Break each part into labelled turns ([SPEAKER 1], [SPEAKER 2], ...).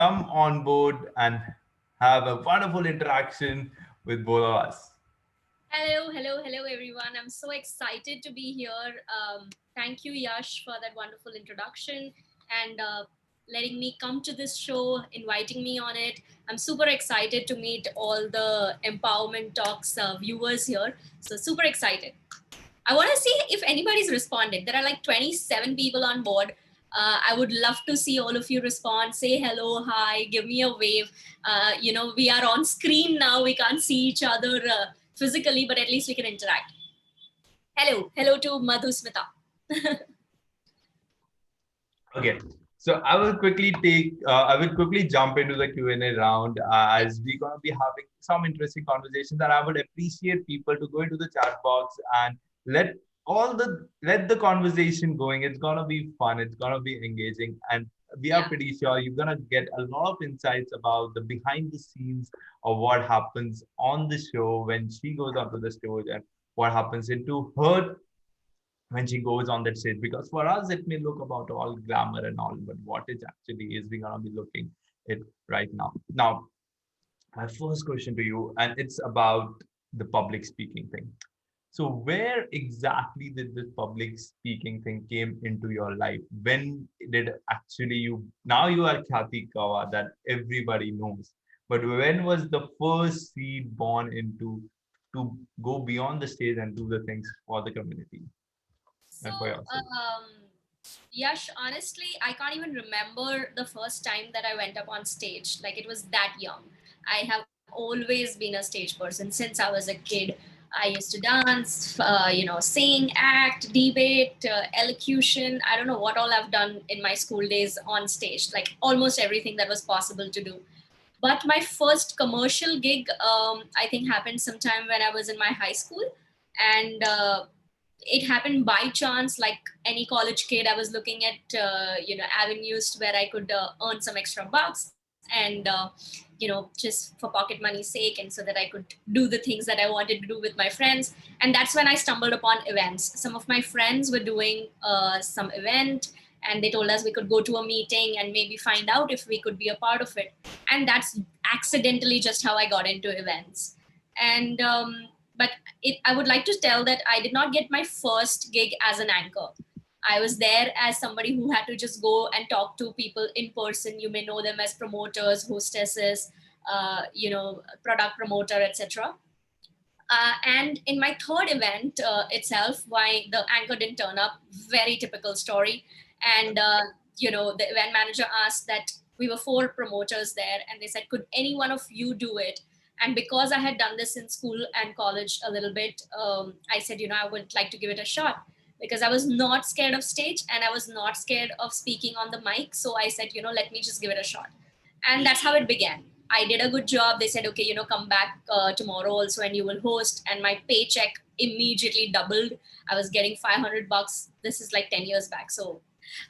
[SPEAKER 1] come on board and have a wonderful interaction with both of us.
[SPEAKER 2] Hello, everyone. I'm so excited to be here. Thank you, Yash, for that wonderful introduction and letting me come to this show, inviting me on it. I'm super excited to meet all the Empowerment Talks viewers here. So, super excited. I want to see if anybody's responded. There are like 27 people on board. I would love to see all of you respond. Say hello, hi, give me a wave. We are on screen now. We can't see each other physically, but at least we can interact. Hello to Madhusmita.
[SPEAKER 1] Okay, so I will quickly jump into the Q&A round as we're going to be having some interesting conversations, and I would appreciate people to go into the chat box and let let the conversation going. It's going to be fun. It's going to be engaging, and we are
[SPEAKER 2] Yeah.
[SPEAKER 1] pretty sure you're going to get a lot of insights about the behind the scenes of what happens on the show when she goes onto the stage and what happens into her when she goes on that stage. Because for us it may look about all glamour and all, but what it actually is, we're gonna be looking it right now. My first question to you, and it's about the public speaking thing. So where exactly did this public speaking thing came into your life? When did actually you, now you are Khyati Kava that everybody knows, but when was the first seed born into to go beyond the stage and do the things for the community
[SPEAKER 2] So,
[SPEAKER 1] and for yourself?
[SPEAKER 2] Yash, honestly, I can't even remember the first time that I went up on stage. Like it was that young. I have always been a stage person since I was a kid. I used to dance, sing, act, debate, elocution. I don't know what all I've done in my school days on stage, like almost everything that was possible to do. But my first commercial gig, I think, happened sometime when I was in my high school. And it happened by chance, like any college kid. I was looking at avenues where I could earn some extra bucks, and just for pocket money's sake, and so that I could do the things that I wanted to do with my friends. And that's when I stumbled upon events. Some of my friends were doing some event, and they told us we could go to a meeting and maybe find out if we could be a part of it. And that's accidentally just how I got into events. And but I would like to tell that I did not get my first gig as an anchor. I was there as somebody who had to just go and talk to people in person. You may know them as promoters, hostesses, product promoter, etc. And in my third event itself, why the anchor didn't turn up, very typical story. And the event manager asked that we were four promoters there, and they said, could any one of you do it? And because I had done this in school and college a little bit, I said, I would like to give it a shot, because I was not scared of stage and I was not scared of speaking on the mic. So I said, let me just give it a shot. And that's how it began. I did a good job. They said, okay, come back tomorrow also and you will host. And my paycheck immediately doubled. I was getting 500 bucks. This is like 10 years back. So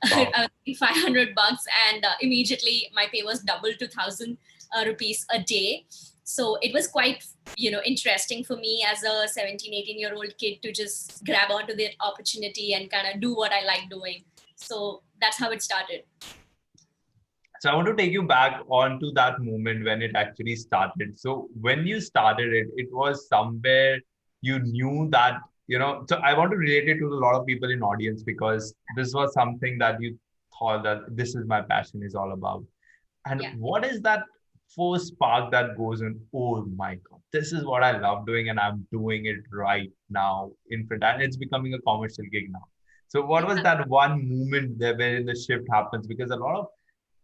[SPEAKER 2] I
[SPEAKER 1] Wow.
[SPEAKER 2] was getting 500 bucks, and immediately my pay was doubled to 1,000 rupees a day. So it was quite, interesting for me as a 17, 18-year-old kid to just grab onto the opportunity and kind of do what I like doing. So that's how it started.
[SPEAKER 1] So I want to take you back onto that moment when it actually started. So when you started it, it was somewhere you knew that, so I want to relate it to a lot of people in audience because this was something that you thought that this is my passion is all about. And
[SPEAKER 2] Yeah.
[SPEAKER 1] what is that first spark that goes in, oh my God, this is what I love doing and I'm doing it right now in front. And it's becoming a commercial gig now. So what was that one moment there where the shift happens? Because a lot of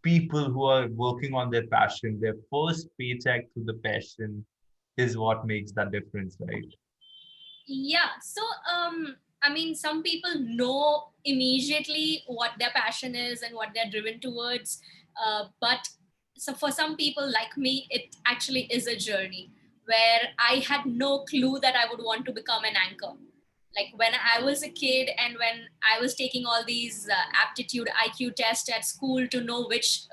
[SPEAKER 1] people who are working on their passion, their first paycheck through the passion is what makes that difference, right?
[SPEAKER 2] Yeah. So, I mean, some people know immediately what their passion is and what they're driven towards. But so for some people like me, it actually is a journey where I had no clue that I would want to become an anchor. Like when I was a kid and when I was taking all these aptitude IQ tests at school to know which,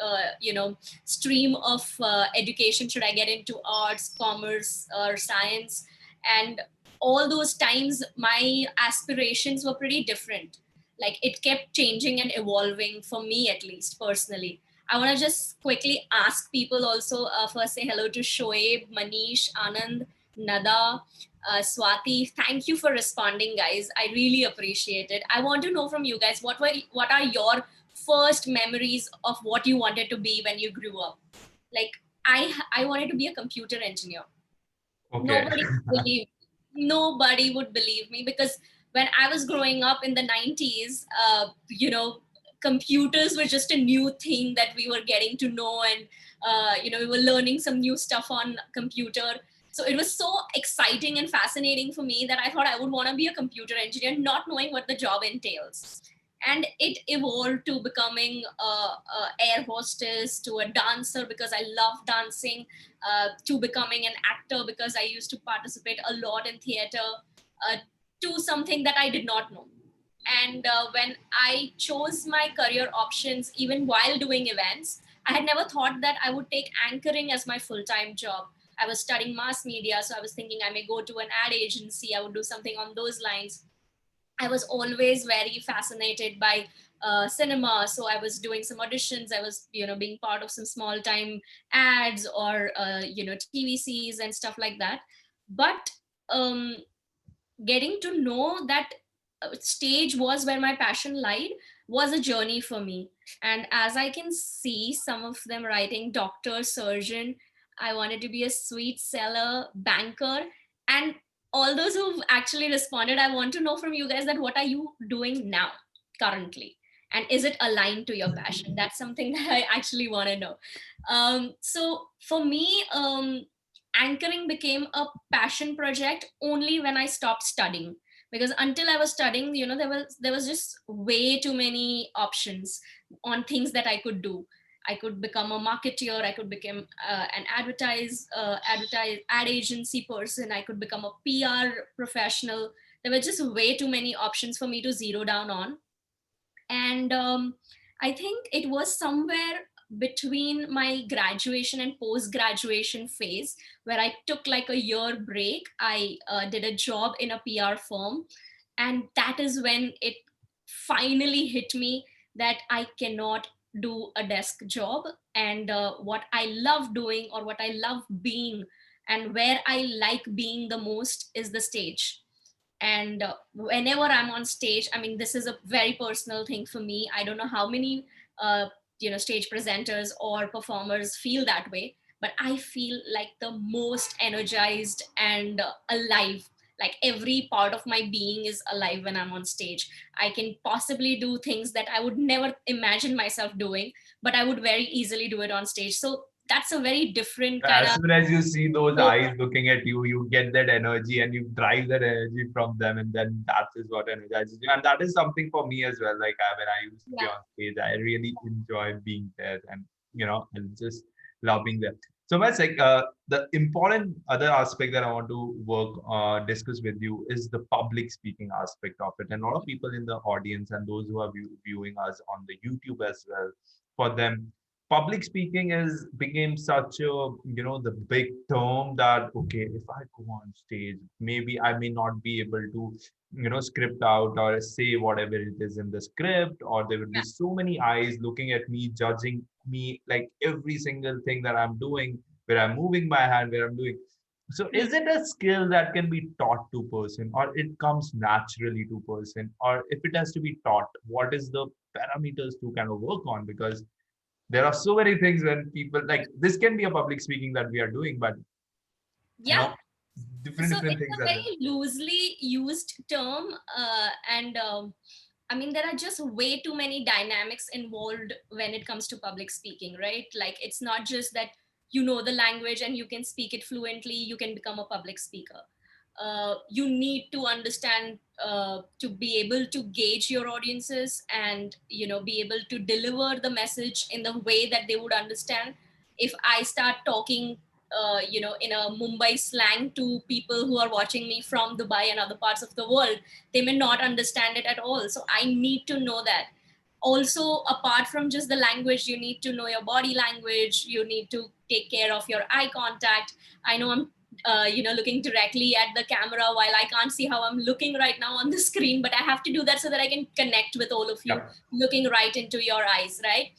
[SPEAKER 2] stream of education should I get into, arts, commerce, or science. And all those times my aspirations were pretty different. Like it kept changing and evolving for me, at least personally. I want to just quickly ask people also, first say hello to Shoaib, Manish, Anand, Nada, Swati. Thank you for responding, guys. I really appreciate it. I want to know from you guys, what are your first memories of what you wanted to be when you grew up? Like, I wanted to be a computer engineer.
[SPEAKER 1] Okay.
[SPEAKER 2] Nobody would believe, nobody would believe me, because when I was growing up in the 90s, computers were just a new thing that we were getting to know, and we were learning some new stuff on computer. So it was so exciting and fascinating for me that I thought I would want to be a computer engineer, not knowing what the job entails. And it evolved to becoming a air hostess, to a dancer because I love dancing, to becoming an actor because I used to participate a lot in theater, uh, to something that I did not know. And when I chose my career options, even while doing events, I had never thought that I would take anchoring as my full-time job. I was studying mass media, so I was thinking I may go to an ad agency, I would do something on those lines. I was always very fascinated by cinema, so I was doing some auditions. I was, being part of some small time ads or TVCs and stuff like that. But um, getting to know that stage was where my passion lied was a journey for me. And as I can see, some of them writing doctor, surgeon, I wanted to be a sweet seller, banker. And all those who've actually responded, I want to know from you guys that what are you doing now, currently? And is it aligned to your passion? That's something that I actually want to know. So for me, anchoring became a passion project only when I stopped studying. Because until I was studying, there was just way too many options on things that I could do. I could become a marketeer. I could become an advertise ad agency person. I could become a PR professional. There were just way too many options for me to zero down on. And I think it was somewhere between my graduation and post graduation phase where I took like a year break. I did a job in a PR firm, and that is when it finally hit me that I cannot do a desk job. And what I love doing, or what I love being, and where I like being the most is the stage. And whenever I'm on stage, I mean, this is a very personal thing for me. I don't know how many stage presenters or performers feel that way, but I feel like the most energized and alive. Like every part of my being is alive when I'm on stage. I can possibly do things that I would never imagine myself doing, but I would very easily do it on stage. So that's a very different kind
[SPEAKER 1] As
[SPEAKER 2] of.
[SPEAKER 1] soon as you see those eyes looking at you, you get that energy and you drive that energy from them, and then that is what energizes you. And that is something for me as well. Like when I used to be
[SPEAKER 2] Yeah.
[SPEAKER 1] on stage, I really enjoy being there, and and just love being there. So that's like the important other aspect that I want to discuss with you is the public speaking aspect of it. And a lot of people in the audience and those who are viewing us on the YouTube as well, for them public speaking is became such a the big term that okay, if I go on stage, maybe I may not be able to script out or say whatever it is in the script, or there would be so many eyes looking at me, judging me, like every single thing that I'm doing, where I'm moving my hand, where I'm doing. So
[SPEAKER 2] Hmm.
[SPEAKER 1] is it a skill that can be taught to person, or it comes naturally to person, or if it has to be taught, what is the parameters to kind of work on? Because there are so many things when people like this can be a public speaking that we are doing, but you
[SPEAKER 2] Yeah.
[SPEAKER 1] know different
[SPEAKER 2] So
[SPEAKER 1] different
[SPEAKER 2] it's
[SPEAKER 1] things
[SPEAKER 2] a
[SPEAKER 1] are there.
[SPEAKER 2] very loosely used term, and I mean, there are just way too many dynamics involved when it comes to public speaking, right? Like, it's not just that you know the language and you can speak it fluently, you can become a public speaker. You need to understand, to be able to gauge your audiences, and be able to deliver the message in the way that they would understand. If I start talking in a Mumbai slang to people who are watching me from Dubai and other parts of the world, they may not understand it at all. So I need to know that. Also, apart from just the language, you need to know your body language. You need to take care of your eye contact. I know I'm looking directly at the camera while I can't see how I'm looking right now on the screen, but I have to do that so that I can connect with all of you
[SPEAKER 1] Yeah.
[SPEAKER 2] looking right into your eyes, right?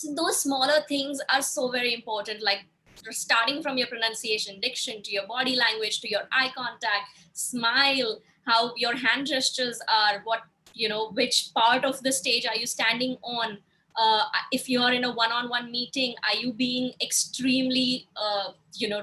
[SPEAKER 2] So those smaller things are so very important, like starting from your pronunciation, diction, to your body language, to your eye contact, smile, how your hand gestures are, what, which part of the stage are you standing on? If you're in a one-on-one meeting, are you being extremely,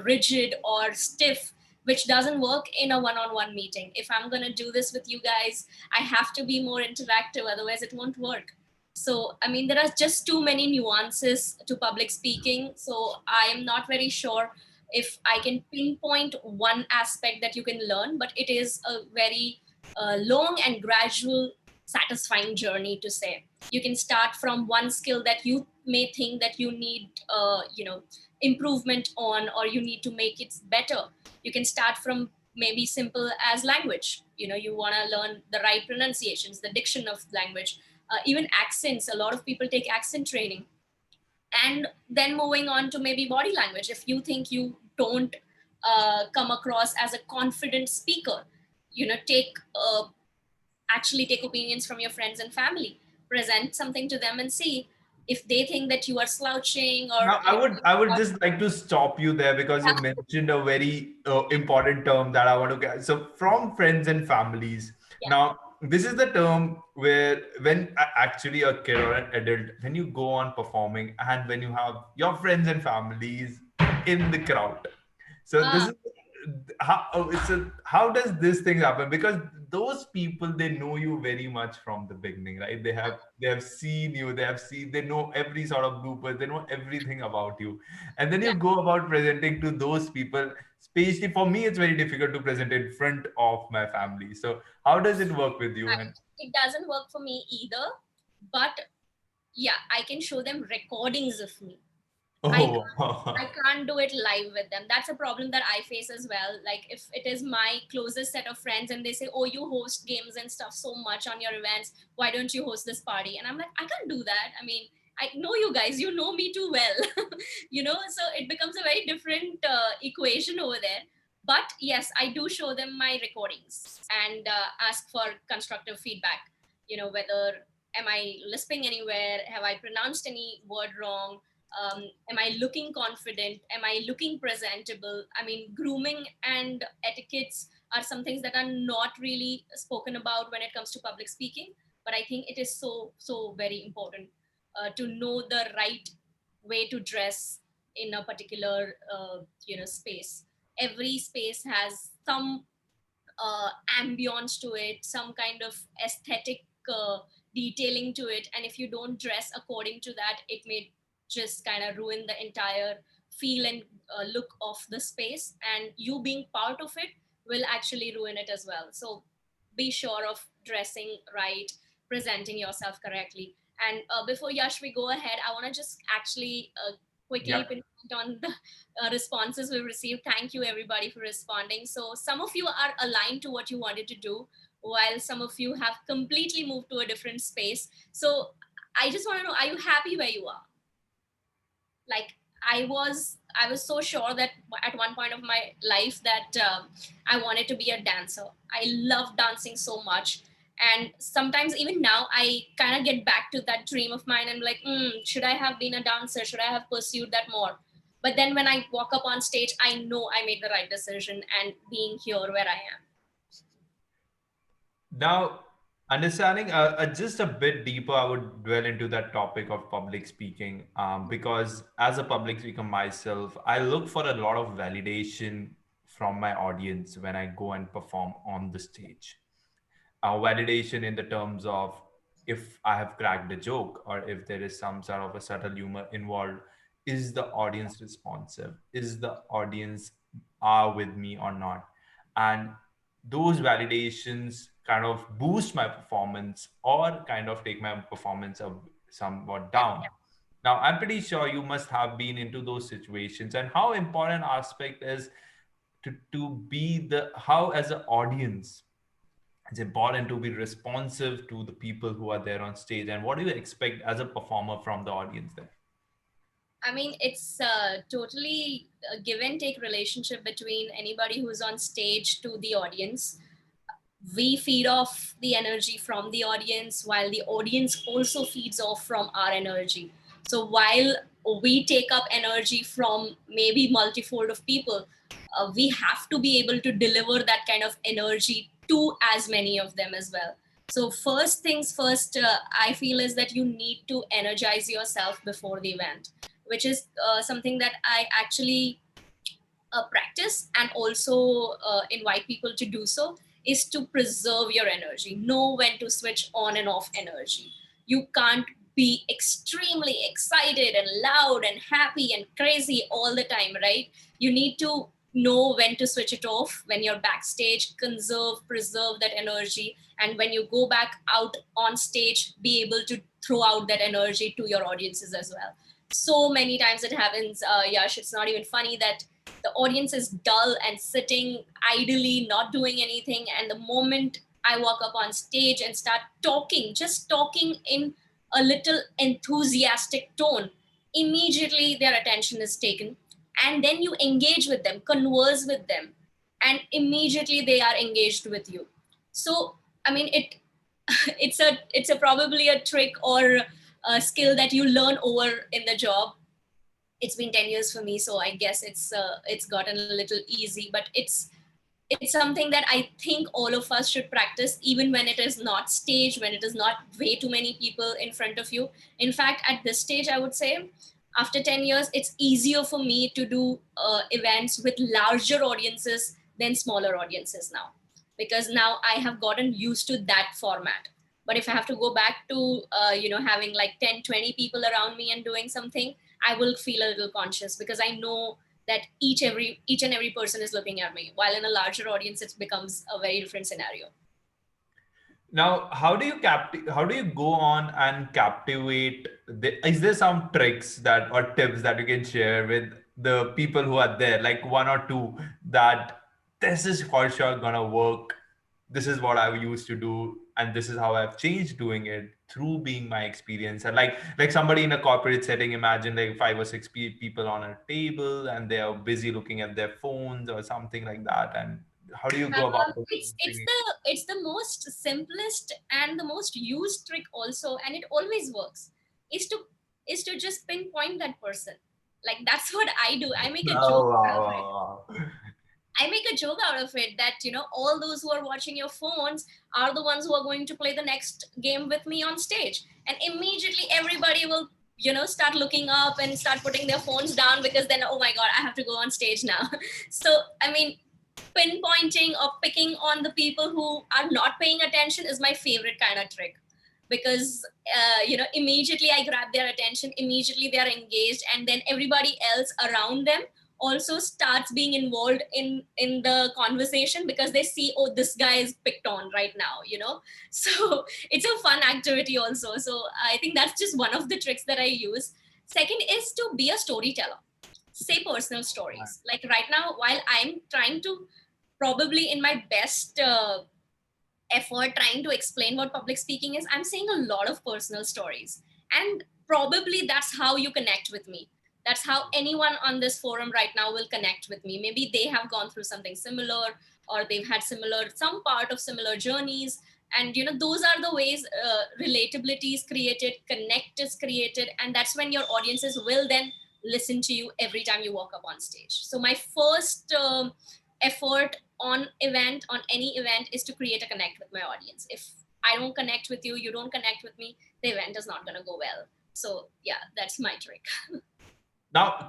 [SPEAKER 2] rigid or stiff, which doesn't work in a one-on-one meeting. If I'm going to do this with you guys, I have to be more interactive, otherwise it won't work. So, I mean, there are just too many nuances to public speaking. So, I am not very sure if I can pinpoint one aspect that you can learn, but it is a very long and gradual, satisfying journey to say. You can start from one skill that you may think that you need, improvement on, or you need to make it better. You can start from maybe simple as language. You want to learn the right pronunciations, the diction of language, even accents. A lot of people take accent training, and then moving on to maybe body language. If you think you don't come across as a confident speaker, take actually take opinions from your friends and family, present something to them and see if they think that you are slouching, or
[SPEAKER 1] Now, I would just like to stop you there because you mentioned a very important term that I want to get. So, from friends and families.
[SPEAKER 2] yeah.
[SPEAKER 1] Now, this is the term where when actually a kid or an adult, when you go on performing and when you have your friends and families in the crowd. So this
[SPEAKER 2] Ah,
[SPEAKER 1] is how does this thing happen? Because those people, they know you very much from the beginning, right? They have seen you, they know every sort of bloopers, they know everything about you, and then
[SPEAKER 2] yeah.
[SPEAKER 1] you go about presenting to those people. Especially for me, it's very difficult to present in front of my family. So how does it work with you? And
[SPEAKER 2] It doesn't work for me either, but yeah, I can show them recordings of me. I
[SPEAKER 1] oh,
[SPEAKER 2] I can't do it live with them. That's a problem that I face as well. Like, if it is my closest set of friends and they say, "Oh, you host games and stuff so much on your events. Why don't you host this party?" And I'm like, I can't do that. I mean, I know you guys. You know me too well. So it becomes a very different equation over there. But yes, I do show them my recordings and ask for constructive feedback. Whether am I lisping anywhere? Have I pronounced any word wrong? Am I looking confident? Am I looking presentable? I mean, grooming and etiquettes are some things that are not really spoken about when it comes to public speaking, but I think it is so very important to know the right way to dress in a particular space. Every space has some ambience to it, some kind of aesthetic detailing to it. And if you don't dress according to that, it may just kind of ruin the entire feel and look of the space. And you being part of it will actually ruin it as well. So be sure of dressing right, presenting yourself correctly. And before Yash, we go ahead, I want to just actually quickly
[SPEAKER 1] yeah.
[SPEAKER 2] pinpoint on the responses we received. Thank you, everybody, for responding. So, some of you are aligned to what you wanted to do, while some of you have completely moved to a different space. So, I just want to know, are you happy where you are? Like, I was so sure that at one point of my life that I wanted to be a dancer. I love dancing so much, and sometimes even now I kind of get back to that dream of mine and like, should I have been a dancer? Should I have pursued that more? But then when I walk up on stage, I know I made the right decision, and being here where I am.
[SPEAKER 1] Now, understanding just a bit deeper, I would dwell into that topic of public speaking, because as a public speaker myself, I look for a lot of validation from my audience when I go and perform on the stage. Validation in the terms of if I have cracked a joke or if there is some sort of a subtle humor involved, is the audience responsive? Is the audience are with me or not? And those validations kind of boost my performance or kind of take my performance somewhat down. Now, I'm pretty sure you must have been into those situations, and how important aspect is to be the how as an audience it's important to be responsive to the people who are there on stage. And what do you expect as a performer from the audience there?
[SPEAKER 2] I mean, it's totally a give and take relationship between anybody who's on stage to the audience. We feed off the energy from the audience, while the audience also feeds off from our energy. So while we take up energy from maybe multifold of people, we have to be able to deliver that kind of energy to as many of them as well. So first things first, I feel is that you need to energize yourself before the event, which is something that I actually practice and also invite people to do so, is to preserve your energy. Know when to switch on and off energy. You can't be extremely excited and loud and happy and crazy all the time, right? You need to know when to switch it off when you're backstage. Preserve that energy, and when you go back out on stage, be able to throw out that energy to your audiences as well. So many times it happens, Yash, it's not even funny, that the audience is dull and sitting idly, not doing anything. And the moment I walk up on stage and start talking, just talking in a little enthusiastic tone, immediately their attention is taken. And then you engage with them, converse with them, and immediately they are engaged with you. So, I mean, it's a probably a trick or a skill that you learn over in the job. It's been 10 years for me, so I guess it's gotten a little easy, but it's something that I think all of us should practice, even when it is not stage, when it is not way too many people in front of you. In fact, at this stage, I would say after 10 years, it's easier for me to do events with larger audiences than smaller audiences now, because now I have gotten used to that format. But if I have to go back to having like 10, 20 people around me and doing something, I will feel a little conscious, because I know that each and every person is looking at me, while in a larger audience it becomes a very different scenario.
[SPEAKER 1] Now, how do you go on and captivate is there some tricks that or tips that you can share with the people who are there, like one or two, that this is for sure gonna work, this is what I used to do, and this is how I've changed doing it through being my experience. And like somebody in a corporate setting, imagine like five or six people on a table and they are busy looking at their phones or something like that. And how do you go about
[SPEAKER 2] It's the most simplest and the most used trick also, and it always works. Is to just pinpoint that person. Like, that's what I do. I make a
[SPEAKER 1] Oh,
[SPEAKER 2] joke out of it.
[SPEAKER 1] wow, wow, wow.
[SPEAKER 2] I make a joke out of it that, all those who are watching your phones are the ones who are going to play the next game with me on stage. And immediately everybody will, start looking up and start putting their phones down, because then, oh my God, I have to go on stage now. So, I mean, pinpointing or picking on the people who are not paying attention is my favorite kind of trick, because immediately I grab their attention, immediately they are engaged, and then everybody else around them also starts being involved in the conversation, because they see, oh, this guy is picked on right now. So it's a fun activity also. So I think that's just one of the tricks that I use. Second is to be a storyteller. Say personal stories. Like right now, while I'm trying to, probably in my best effort, trying to explain what public speaking is, I'm saying a lot of personal stories. And probably that's how you connect with me. That's how anyone on this forum right now will connect with me. Maybe they have gone through something similar, or they've had some part of similar journeys. And those are the ways relatability is created, connect is created, and that's when your audiences will then listen to you every time you walk up on stage. So my first effort on any event is to create a connect with my audience. If I don't connect with you, you don't connect with me, the event is not going to go well. So yeah, that's my trick.
[SPEAKER 1] Now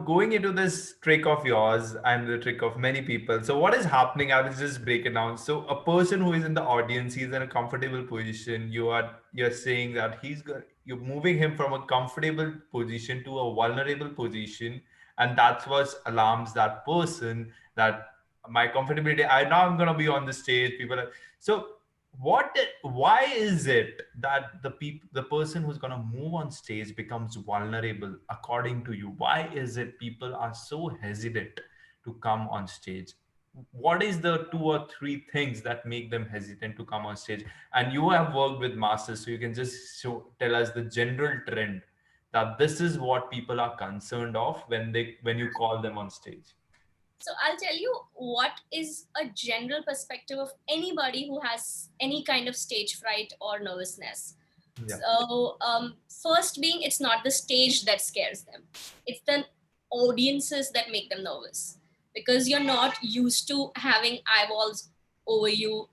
[SPEAKER 1] going into this trick of yours and the trick of many people. So what is happening? I will just break it down. So a person who is in the audience, he's in a comfortable position. You're saying that you're moving him from a comfortable position to a vulnerable position, and that's what alarms that person, that my comfortability. I'm gonna be on the stage. People are so why is it that the person who's going to move on stage becomes vulnerable according to you? Why is it people are so hesitant to come on stage? What is the two or three things that make them hesitant to come on stage? And you have worked with masters, so you can just tell us the general trend, that this is what people are concerned of when you call them on stage.
[SPEAKER 2] So I'll tell you what is a general perspective of anybody who has any kind of stage fright or nervousness.
[SPEAKER 1] Yeah.
[SPEAKER 2] So, first being, it's not the stage that scares them, it's the audiences that make them nervous, because you're not used to having eyeballs over you,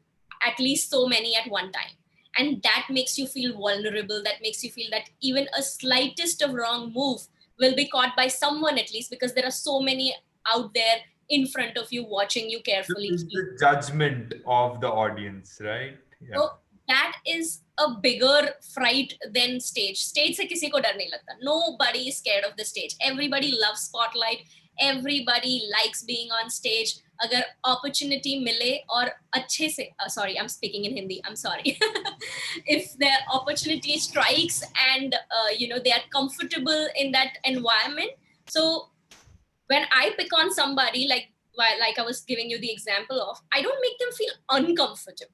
[SPEAKER 2] at least so many at one time. And that makes you feel vulnerable. That makes you feel that even a slightest of wrong move will be caught by someone, at least, because there are so many out there in front of you watching you
[SPEAKER 1] So
[SPEAKER 2] carefully.
[SPEAKER 1] it's the judgment of the audience, right? Yeah.
[SPEAKER 2] So that is a bigger fright than stage. Stage से किसी को डर नहीं लगता. Nobody is scared of the stage. Everybody loves spotlight. Everybody likes being on stage. अगर opportunity मिले और अच्छे से, sorry, I'm speaking in Hindi. I'm sorry. If the opportunity strikes and they are comfortable in that environment. So when I pick on somebody, like I was giving you the example of, I don't make them feel uncomfortable.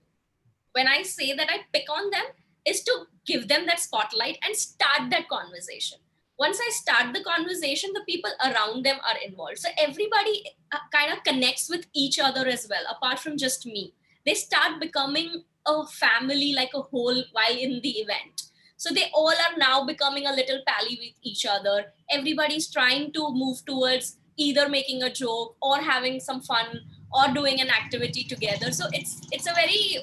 [SPEAKER 2] When I say that I pick on them, is to give them that spotlight and start that conversation. Once I start the conversation, the people around them are involved. So everybody kind of connects with each other as well, apart from just me. They start becoming a family, like a whole, while in the event. So they all are now becoming a little pally with each other. Everybody's trying to move towards either making a joke or having some fun or doing an activity together. So it's a very,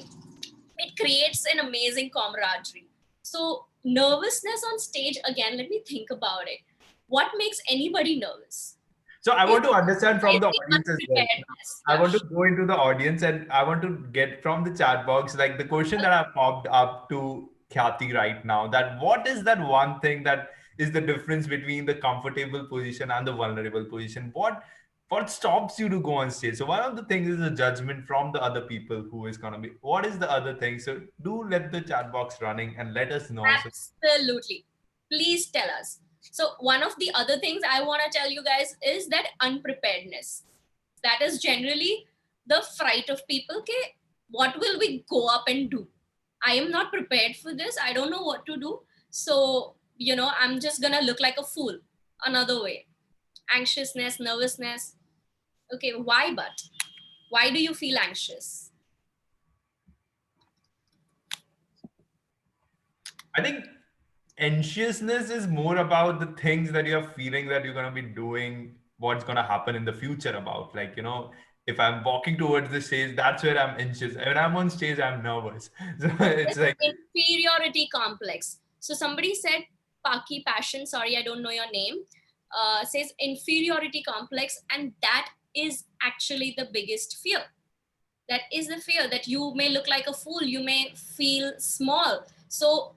[SPEAKER 2] it creates an amazing camaraderie. So nervousness on stage, again, let me think about it. What makes anybody nervous?
[SPEAKER 1] So I
[SPEAKER 2] Is
[SPEAKER 1] want to understand from
[SPEAKER 2] is
[SPEAKER 1] the
[SPEAKER 2] the
[SPEAKER 1] audience as well.
[SPEAKER 2] unpreparedness,
[SPEAKER 1] I want to
[SPEAKER 2] Yash.
[SPEAKER 1] go into the audience and I want to get from the chat box, like the question that I popped up to Khyati right now, that what is that one thing that is the difference between the comfortable position and the vulnerable position? What stops you to go on stage? So one of the things is a judgment from the other people who is gonna be. What is the other thing? So do let the chat box running and let us know. So
[SPEAKER 2] Absolutely. Please tell us. So one of the other things I want to tell you guys is that unpreparedness. That is generally the fright of people. Okay, what will we go up and do? I am not prepared for this. I don't know what to do. So, I'm just gonna look like a fool. Another way. Anxiousness, nervousness. Okay, why but? Why do you feel anxious?
[SPEAKER 1] I think anxiousness is more about the things that you're feeling that you're going to be doing, what's going to happen in the future about. Like, if I'm walking towards the stage, that's where I'm anxious. When I'm on stage, I'm nervous. So it's
[SPEAKER 2] It's
[SPEAKER 1] like,
[SPEAKER 2] inferiority complex. So somebody said, Paki Passion, sorry, I don't know your name, says inferiority complex. And that is actually the biggest fear. That is the fear that you may look like a fool. You may feel small. So,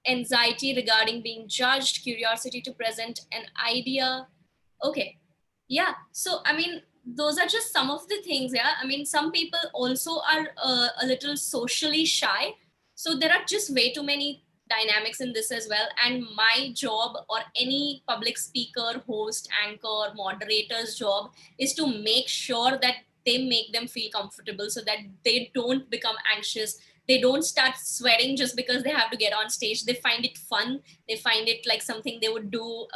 [SPEAKER 2] anxiety regarding being judged, curiosity to present an idea. Okay. Yeah. So, I mean, those are just some of the things. Yeah. I mean, some people also are a little socially shy. So, there are just way too many dynamics in this as well. And my job, or any public speaker, host, anchor, moderator's job, is to make sure that they make them feel comfortable so that they don't become anxious. They don't start sweating just because they have to get on stage. They find it fun. They find it like something they would do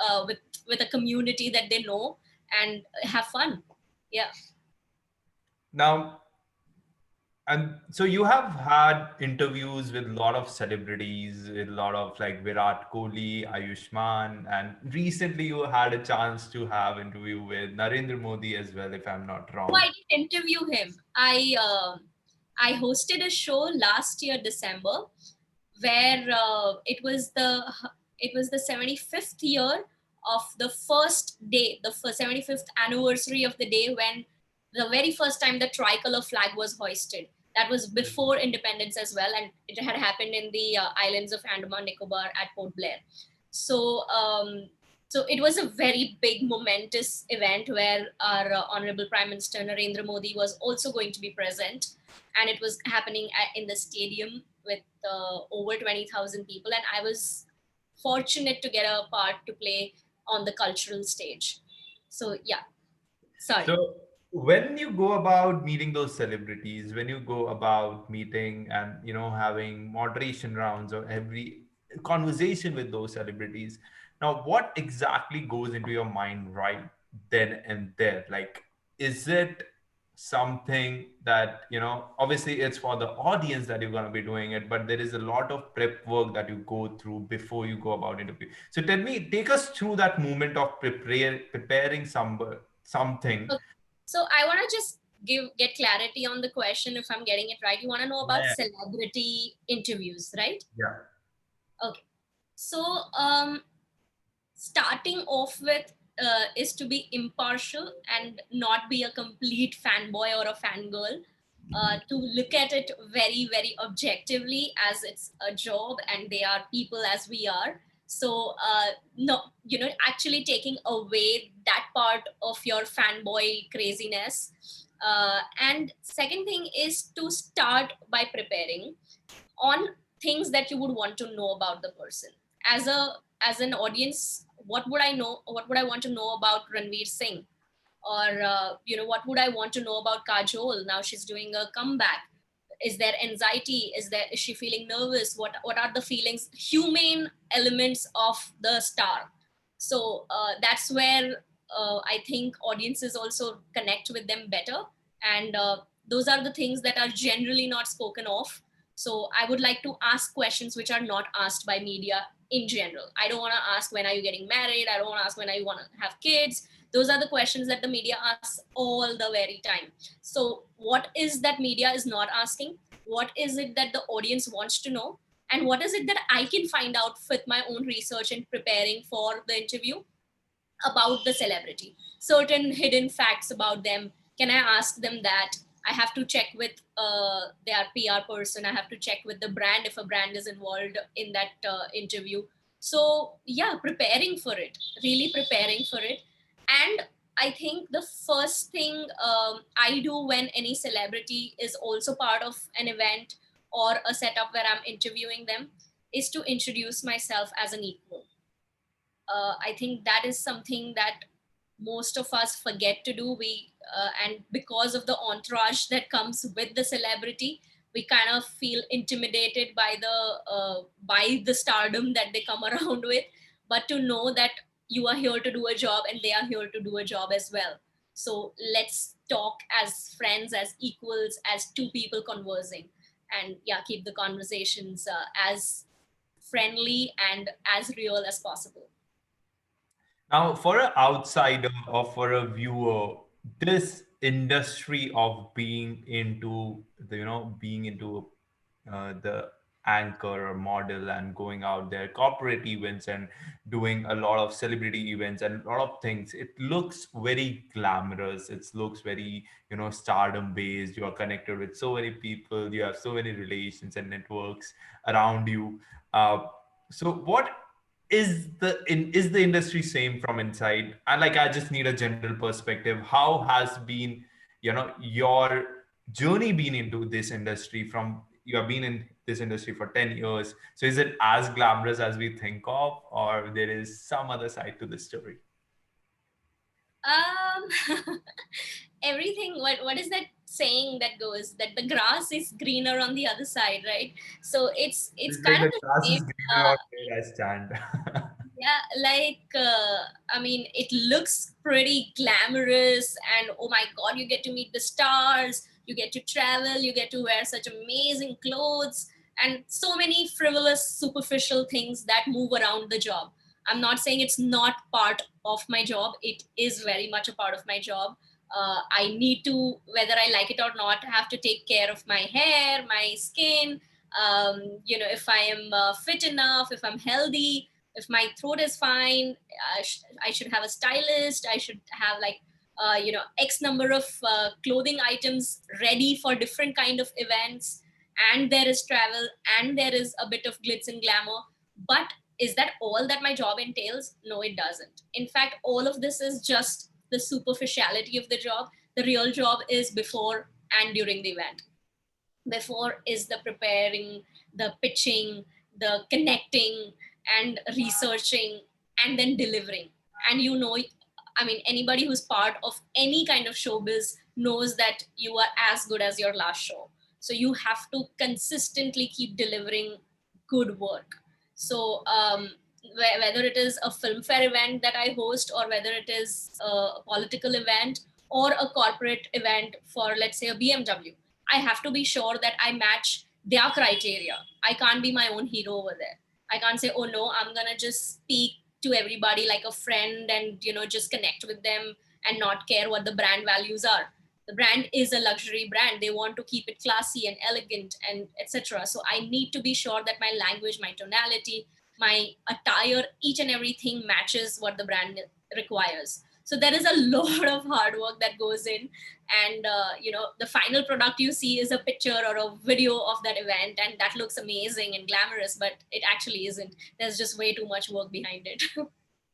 [SPEAKER 2] with a community that they know, and have fun. Yeah.
[SPEAKER 1] now, and so you have had interviews with a lot of celebrities, with a lot of like Virat Kohli, Ayushman, and recently you had a chance to have interview with Narendra Modi as well, if I'm not
[SPEAKER 2] Oh, I
[SPEAKER 1] wrong.
[SPEAKER 2] did interview him. I hosted a show last year December, where it was the 75th year of the first day, the 75th anniversary of the day when the very first time the tricolor flag was hoisted. That was before independence as well, and it had happened in the islands of Andaman Nicobar at Port Blair. So, so it was a very big, momentous event where our Honorable Prime Minister Narendra Modi was also going to be present, and it was happening in the stadium with over 20,000 people, and I was fortunate to get a part to play on the cultural stage. So yeah, sorry.
[SPEAKER 1] So when you go about meeting those celebrities, when you go about meeting and having moderation rounds or every conversation with those celebrities, now what exactly goes into your mind right then and there? Like, is it something that, obviously it's for the audience that you're going to be doing it, but there is a lot of prep work that you go through before you go about interview. So take us through that moment of preparing something.
[SPEAKER 2] Okay. So I want to just get clarity on the question if I'm getting it right. You want to know about
[SPEAKER 1] Yeah.
[SPEAKER 2] celebrity interviews, right?
[SPEAKER 1] Yeah.
[SPEAKER 2] Okay. So starting off with is to be impartial and not be a complete fanboy or a fangirl. To look at it very, very objectively as it's a job and they are people as we are. So, no, actually taking away that part of your fanboy craziness. And second thing is to start by preparing on things that you would want to know about the person as an audience. What would I want to know about Ranveer Singh? Or what would I want to know about Kajol? Now she's doing a comeback. Is there anxiety? Is she feeling nervous? What are the feelings, humane elements of the star? So that's where I think audiences also connect with them better. And those are the things that are generally not spoken of. So I would like to ask questions which are not asked by media in general. I don't want to ask when are you getting married. I don't want to ask when are you want to have kids. Those are the questions that the media asks all the very time. So what is that media is not asking? What is it that the audience wants to know? And what is it that I can find out with my own research and preparing for the interview about the celebrity? Certain hidden facts about them. Can I ask them that? I have to check with their PR person. I have to check with the brand if a brand is involved in that interview. So yeah, preparing for it, really preparing for it. And I think the first thing I do when any celebrity is also part of an event or a setup where I'm interviewing them is to introduce myself as an equal. I think that is something that most of us forget to do. And because of the entourage that comes with the celebrity, we kind of feel intimidated by the stardom that they come around with. But to know that you are here to do a job and they are here to do a job as well. So let's talk as friends, as equals, as two people conversing, and yeah, keep the conversations as friendly and as real as possible.
[SPEAKER 1] Now, for an outsider or for a viewer, this industry of being into the anchor or model and going out there, corporate events and doing a lot of celebrity events and a lot of things, it looks very glamorous. It looks very, stardom based. You are connected with so many people. You have so many relations and networks around you. So what is the industry same from inside? And like, I just need a general perspective. How has been, your journey been into this industry? From you have been in this industry for 10 years, so is it as glamorous as we think of, or there is some other side to the story?
[SPEAKER 2] Um, everything. What is that saying that goes that the grass is greener on the other side, right? So it's
[SPEAKER 1] It's like
[SPEAKER 2] kind of
[SPEAKER 1] the
[SPEAKER 2] the
[SPEAKER 1] grass is
[SPEAKER 2] same.
[SPEAKER 1] greener on where I stand.
[SPEAKER 2] Yeah, like I mean, it looks pretty glamorous, and oh my god, you get to meet the stars, you get to travel, you get to wear such amazing clothes, and so many frivolous, superficial things that move around the job. I'm not saying it's not part of my job. It is very much a part of my job. I need to, whether I like it or not, have to take care of my hair, my skin. If I am fit enough, if I'm healthy, if my throat is fine, I should have a stylist. I should have like x number of clothing items ready for different kind of events. And there is travel, and there is a bit of glitz and glamour. But is that all that my job entails? No, it doesn't. In fact, all of this is just the superficiality of the job. The real job is before and during the event. Before is the preparing, the pitching, the connecting, and researching, and then delivering. And I mean, anybody who's part of any kind of showbiz knows that you are as good as your last show. So you have to consistently keep delivering good work. So whether it is a film fair event that I host, or whether it is a political event, or a corporate event for, let's say, a BMW, I have to be sure that I match their criteria. I can't be my own hero over there. I can't say, oh no, I'm gonna just speak to everybody like a friend and, you know, just connect with them and not care what the brand values are. The brand is a luxury brand. They want to keep it classy and elegant and etc. So I need to be sure that my language, my tonality, my attire, each and everything matches what the brand requires. So there is a lot of hard work that goes in, and you know, the final product you see is a picture or a video of that event, and that looks amazing and glamorous, but it actually isn't. There's just way too much work behind it.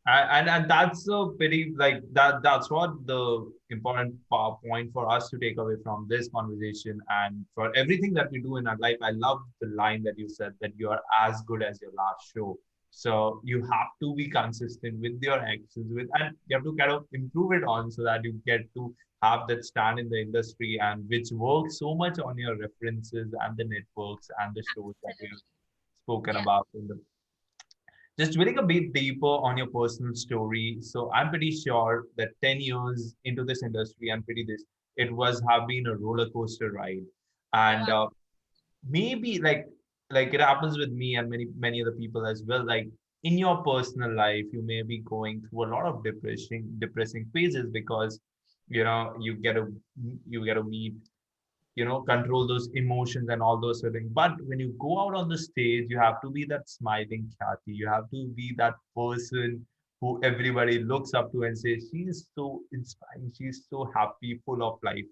[SPEAKER 1] And that's a pretty like that's what the important point for us to take away from this conversation and for everything that we do in our life. I love the line that you said that you are as good as your last show. So you have to be consistent with your actions with, and you have to kind of improve it on so that you get to have that stand in the industry, and which works so much on your references and the networks and the shows that we have
[SPEAKER 2] Absolutely.
[SPEAKER 1] spoken
[SPEAKER 2] Yeah.
[SPEAKER 1] about in the just drilling a bit deeper on your personal story. So I'm pretty sure that 10 years into this industry, I'm pretty this, it was have been a roller coaster ride. And
[SPEAKER 2] Wow.
[SPEAKER 1] maybe like it happens with me and many other people as well. Like in your personal life, you may be going through a lot of depressing phases because you get to meet, control those emotions and all those sort of things. But when you go out on the stage, you have to be that smiling Khyati. You have to be that person who everybody looks up to and says, she is so inspiring. She's so happy, full of life.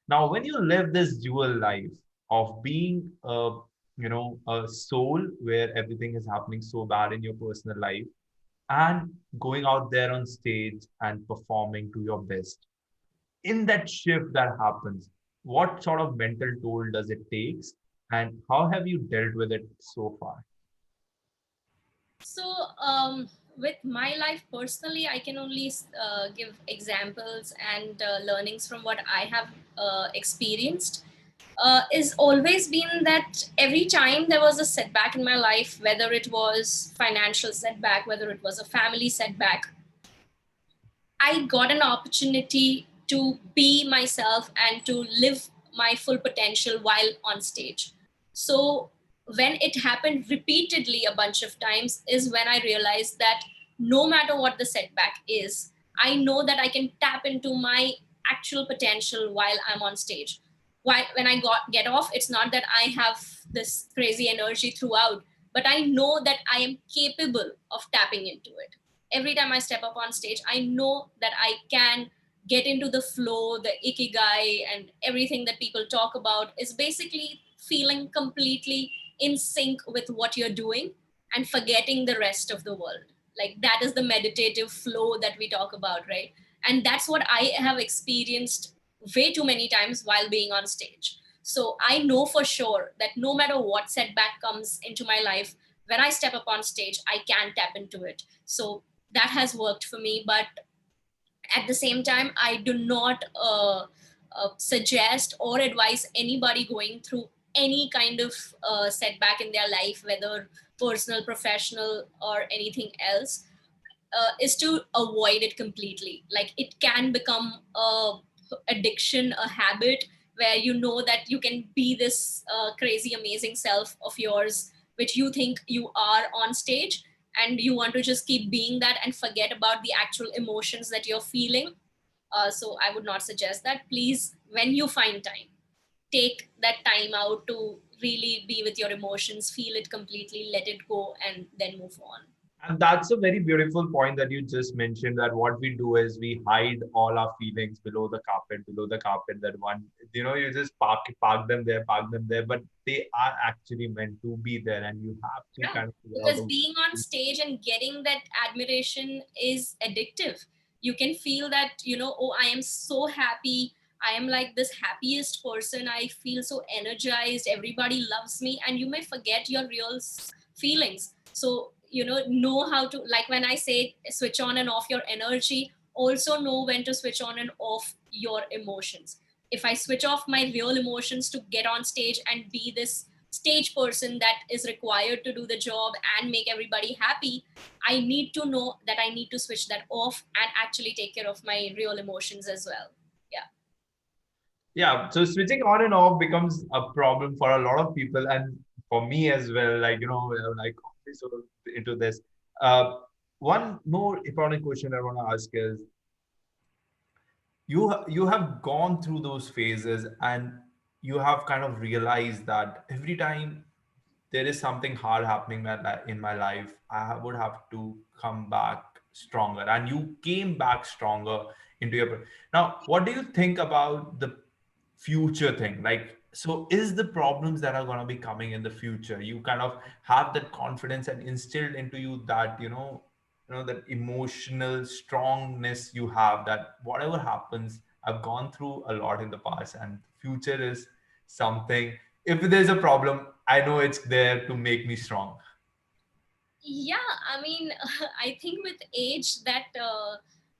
[SPEAKER 1] Now, when you live this dual life of being a soul where everything is happening so bad in your personal life and going out there on stage and performing to your best, in that shift that happens, what sort of mental toll does it take, and how have you dealt with it so far?
[SPEAKER 2] So, with my life personally, I can only give examples and learnings from what I have experienced. Is always been that every time there was a setback in my life, whether it was financial setback, whether it was a family setback, I got an opportunity to be myself and to live my full potential while on stage. So when it happened repeatedly a bunch of times is when I realized that no matter what the setback is, I know that I can tap into my actual potential while I'm on stage. When I get off, it's not that I have this crazy energy throughout, but I know that I am capable of tapping into it. Every time I step up on stage, I know that I can get into the flow, the ikigai, and everything that people talk about is basically feeling completely in sync with what you're doing and forgetting the rest of the world. Like that is the meditative flow that we talk about, right? And that's what I have experienced way too many times while being on stage. So I know for sure that no matter what setback comes into my life, when I step up on stage, I can tap into it. So that has worked for me. But at the same time, I do not suggest or advise anybody going through any kind of setback in their life, whether personal, professional, or anything else, is to avoid it completely. Like it can become a addiction, a habit, where you know that you can be this crazy amazing self of yours which you think you are on stage, and you want to just keep being that and forget about the actual emotions that you're feeling. So I would not suggest that. Please, when you find time, take that time out to really be with your emotions, feel it completely, let it go, and then move on.
[SPEAKER 1] And that's a very beautiful point that you just mentioned, that what we do is we hide all our feelings below the carpet, that one, you just park them there, but they are actually meant to be there, and you have to
[SPEAKER 2] Yeah,
[SPEAKER 1] kind of figure out
[SPEAKER 2] because being on stage and getting that admiration is addictive. You can feel that, oh, I am so happy. I am like this happiest person. I feel so energized. Everybody loves me. And you may forget your real feelings. So, know how to, like when I say switch on and off your energy, also know when to switch on and off your emotions. If I switch off my real emotions to get on stage and be this stage person that is required to do the job and make everybody happy, I need to know that I need to switch that off and actually take care of my real emotions as well. Yeah.
[SPEAKER 1] Yeah, so switching on and off becomes a problem for a lot of people, and for me as well. Like, like so into this. Uh, One more important question I want to ask is, you have gone through those phases, and you have kind of realized that every time there is something hard happening in my life, would have to come back stronger, and you came back stronger into your. Now, what do you think about the future thing? Like, so is the problems that are going to be coming in the future, you kind of have that confidence and instilled into you that that emotional strongness you have, that whatever happens, I've gone through a lot in the past, and future is something, if there's a problem, I know it's there to make me strong.
[SPEAKER 2] Yeah, I mean, I think with age that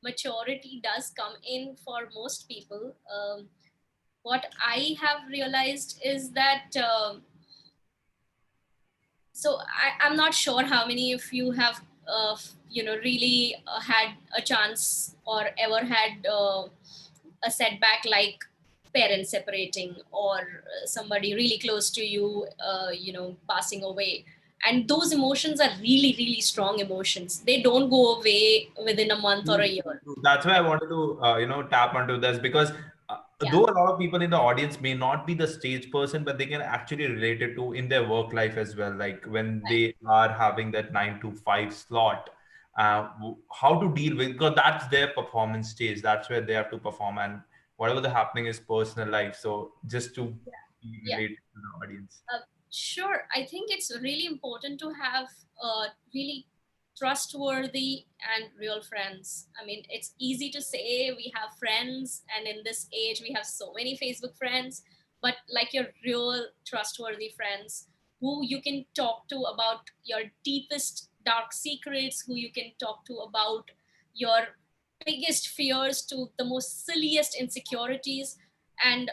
[SPEAKER 2] maturity does come in for most people. What I have realized is that I'm not sure how many of you have really had a chance or ever had a setback like parents separating or somebody really close to you passing away. And those emotions are really really strong emotions. They don't go away within a month or a
[SPEAKER 1] True,
[SPEAKER 2] year.
[SPEAKER 1] true. That's why I wanted to, tap onto this, because
[SPEAKER 2] Yeah,
[SPEAKER 1] though a lot of people in the audience may not be the stage person, but they can actually relate it to in their work life as well. Like when
[SPEAKER 2] right.
[SPEAKER 1] they are having that 9 to 5 slot, how to deal with, because that's their performance stage. That's where they have to perform, and whatever the happening is personal life. So just to be
[SPEAKER 2] Yeah.
[SPEAKER 1] related to the audience.
[SPEAKER 2] Uh, sure. I think it's really important to have really trustworthy and real friends. I mean, it's easy to say we have friends, and in this age, we have so many Facebook friends, but like your real trustworthy friends who you can talk to about your deepest dark secrets, who you can talk to about your biggest fears to the most silliest insecurities. And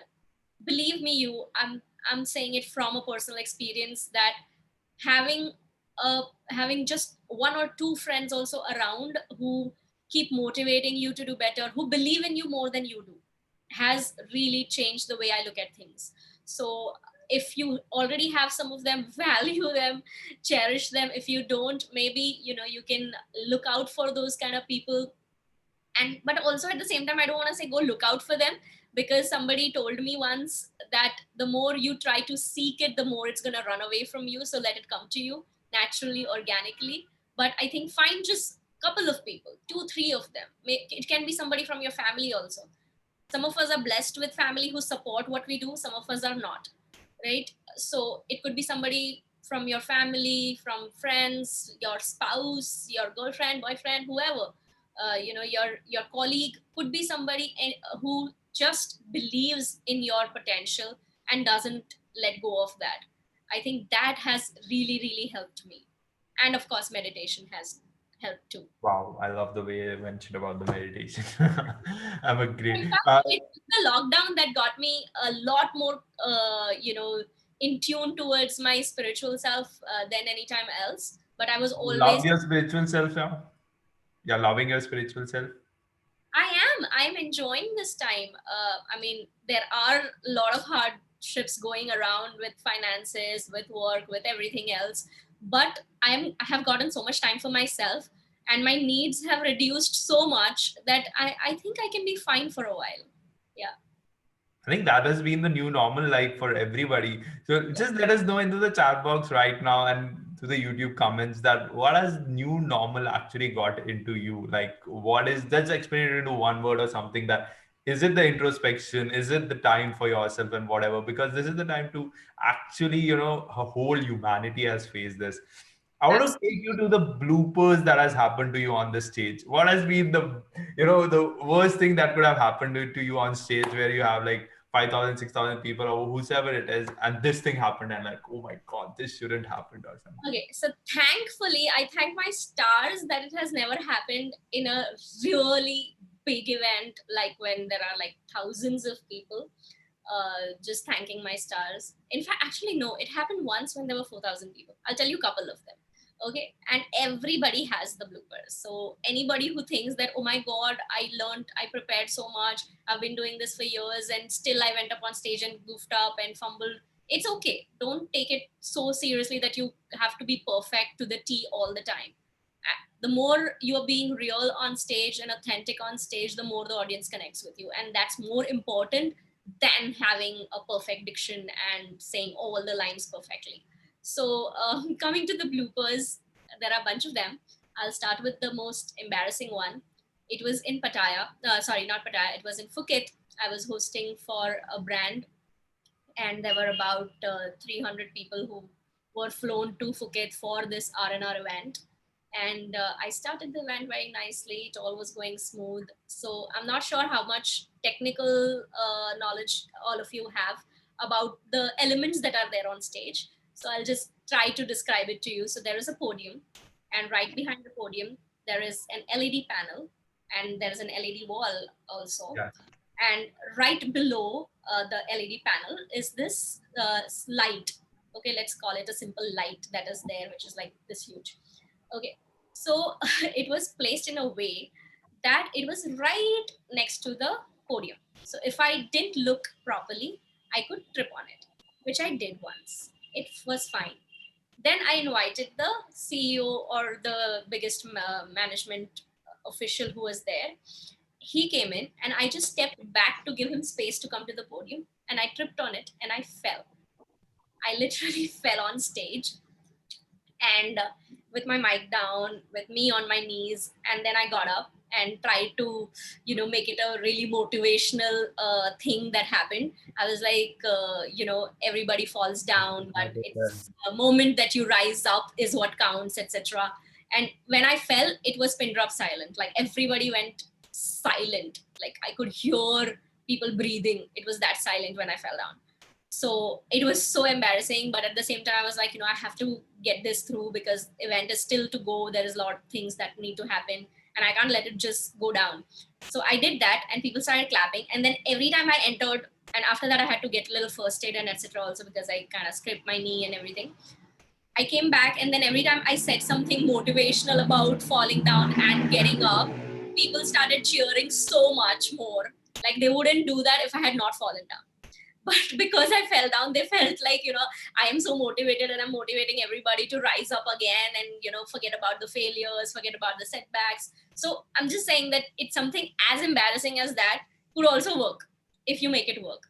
[SPEAKER 2] believe me, I'm saying it from a personal experience that having having just one or two friends also around who keep motivating you to do better, who believe in you more than you do, has really changed the way I look at things. So if you already have some of them, value them, cherish them. If you don't, maybe you can look out for those kind of people. And but also at the same time, I don't want to say go look out for them, because somebody told me once that the more you try to seek it, the more it's going to run away from you. So let it come to you naturally, organically. But I think find just a couple of people, two three of them. It can be somebody from your family also. Some of us are blessed with family who support what we do, some of us are not, right? So it could be somebody from your family, from friends, your spouse, your girlfriend, boyfriend, whoever. Your colleague could be somebody who just believes in your potential and doesn't let go of that. I think that has really really helped me. And of course meditation has helped too.
[SPEAKER 1] Wow, I love the way you mentioned about the meditation. I'm a
[SPEAKER 2] In
[SPEAKER 1] great.
[SPEAKER 2] fact, it's the lockdown that got me a lot more, in tune towards my spiritual self than any time else. But I was
[SPEAKER 1] You
[SPEAKER 2] always,
[SPEAKER 1] love your spiritual self now? You're loving your spiritual self?
[SPEAKER 2] I'm enjoying this time. I mean, there are a lot of hardships going around with finances, with work, with everything else. But I have gotten so much time for myself, and my needs have reduced so much that I think I can be fine for a while. Yeah.
[SPEAKER 1] I think that has been the new normal, like for everybody. So
[SPEAKER 2] Yeah.
[SPEAKER 1] just let us know into the chat box right now and to the YouTube comments that what has new normal actually got into you? Like, what is, let's explain it into one word or something. That is it, the introspection? Is it the time for yourself and whatever? Because this is the time to actually, a whole humanity has faced this. I want to take you
[SPEAKER 2] Absolutely.
[SPEAKER 1] to the bloopers that has happened to you on the stage. What has been the worst thing that could have happened to you on stage, where you have like 5,000, 6,000 people or whoever it is, and this thing happened, and like, oh my God, this shouldn't happen or something.
[SPEAKER 2] Okay, so thankfully, I thank my stars that it has never happened in a really big event, like when there are like thousands of people. Just thanking my stars. In fact, actually, no, it happened once when there were 4,000 people. I'll tell you a couple of them. Okay, and everybody has the bloopers. So anybody who thinks that, oh my god, I prepared so much, I've been doing this for years and still I went up on stage and goofed up and fumbled, it's okay. Don't take it so seriously that you have to be perfect to the T all the time. The more you're being real on stage and authentic on stage, the more the audience connects with you, and that's more important than having a perfect diction and saying all the lines perfectly. So coming to the bloopers, there are a bunch of them. I'll start with the most embarrassing one. It was in Pattaya, sorry, not Pattaya, it was in Phuket. I was hosting for a brand, and there were about 300 people who were flown to Phuket for this R&R event. And I started the event very nicely. It all was going smooth. So I'm not sure how much technical knowledge all of you have about the elements that are there on stage. So I'll just try to describe it to you. So there is a podium, and right behind the podium, there is an LED panel, and there is an LED wall also,
[SPEAKER 1] Yes.
[SPEAKER 2] and right below the LED panel is this light. Okay, let's call it a simple light that is there, which is like this huge. Okay, so it was placed in a way that it was right next to the podium. So if I didn't look properly, I could trip on it, which I did once. It was fine. Then I invited the CEO or the biggest management official who was there. He came in, and I just stepped back to give him space to come to the podium, and I tripped on it and I fell. I literally fell on stage, and with my mic down, with me on my knees, and then I got up and tried to, make it a really motivational thing that happened. I was like, everybody falls down, but it's a moment that you rise up is what counts, etc. And when I fell, it was pin drop silent. Like everybody went silent. Like I could hear people breathing. It was that silent when I fell down. So it was so embarrassing, but at the same time I was like, I have to get this through because event is still to go. There is a lot of things that need to happen, and I can't let it just go down. So I did that, and people started clapping, and then every time I entered, and after that I had to get a little first aid and etc. also, because I kind of scraped my knee and everything. I came back, and then every time I said something motivational about falling down and getting up, people started cheering so much more. Like they wouldn't do that if I had not fallen down. But because I fell down, they felt like, I am so motivated, and I'm motivating everybody to rise up again and, forget about the failures, forget about the setbacks. So I'm just saying that it's something as embarrassing as that could also work if you make it work.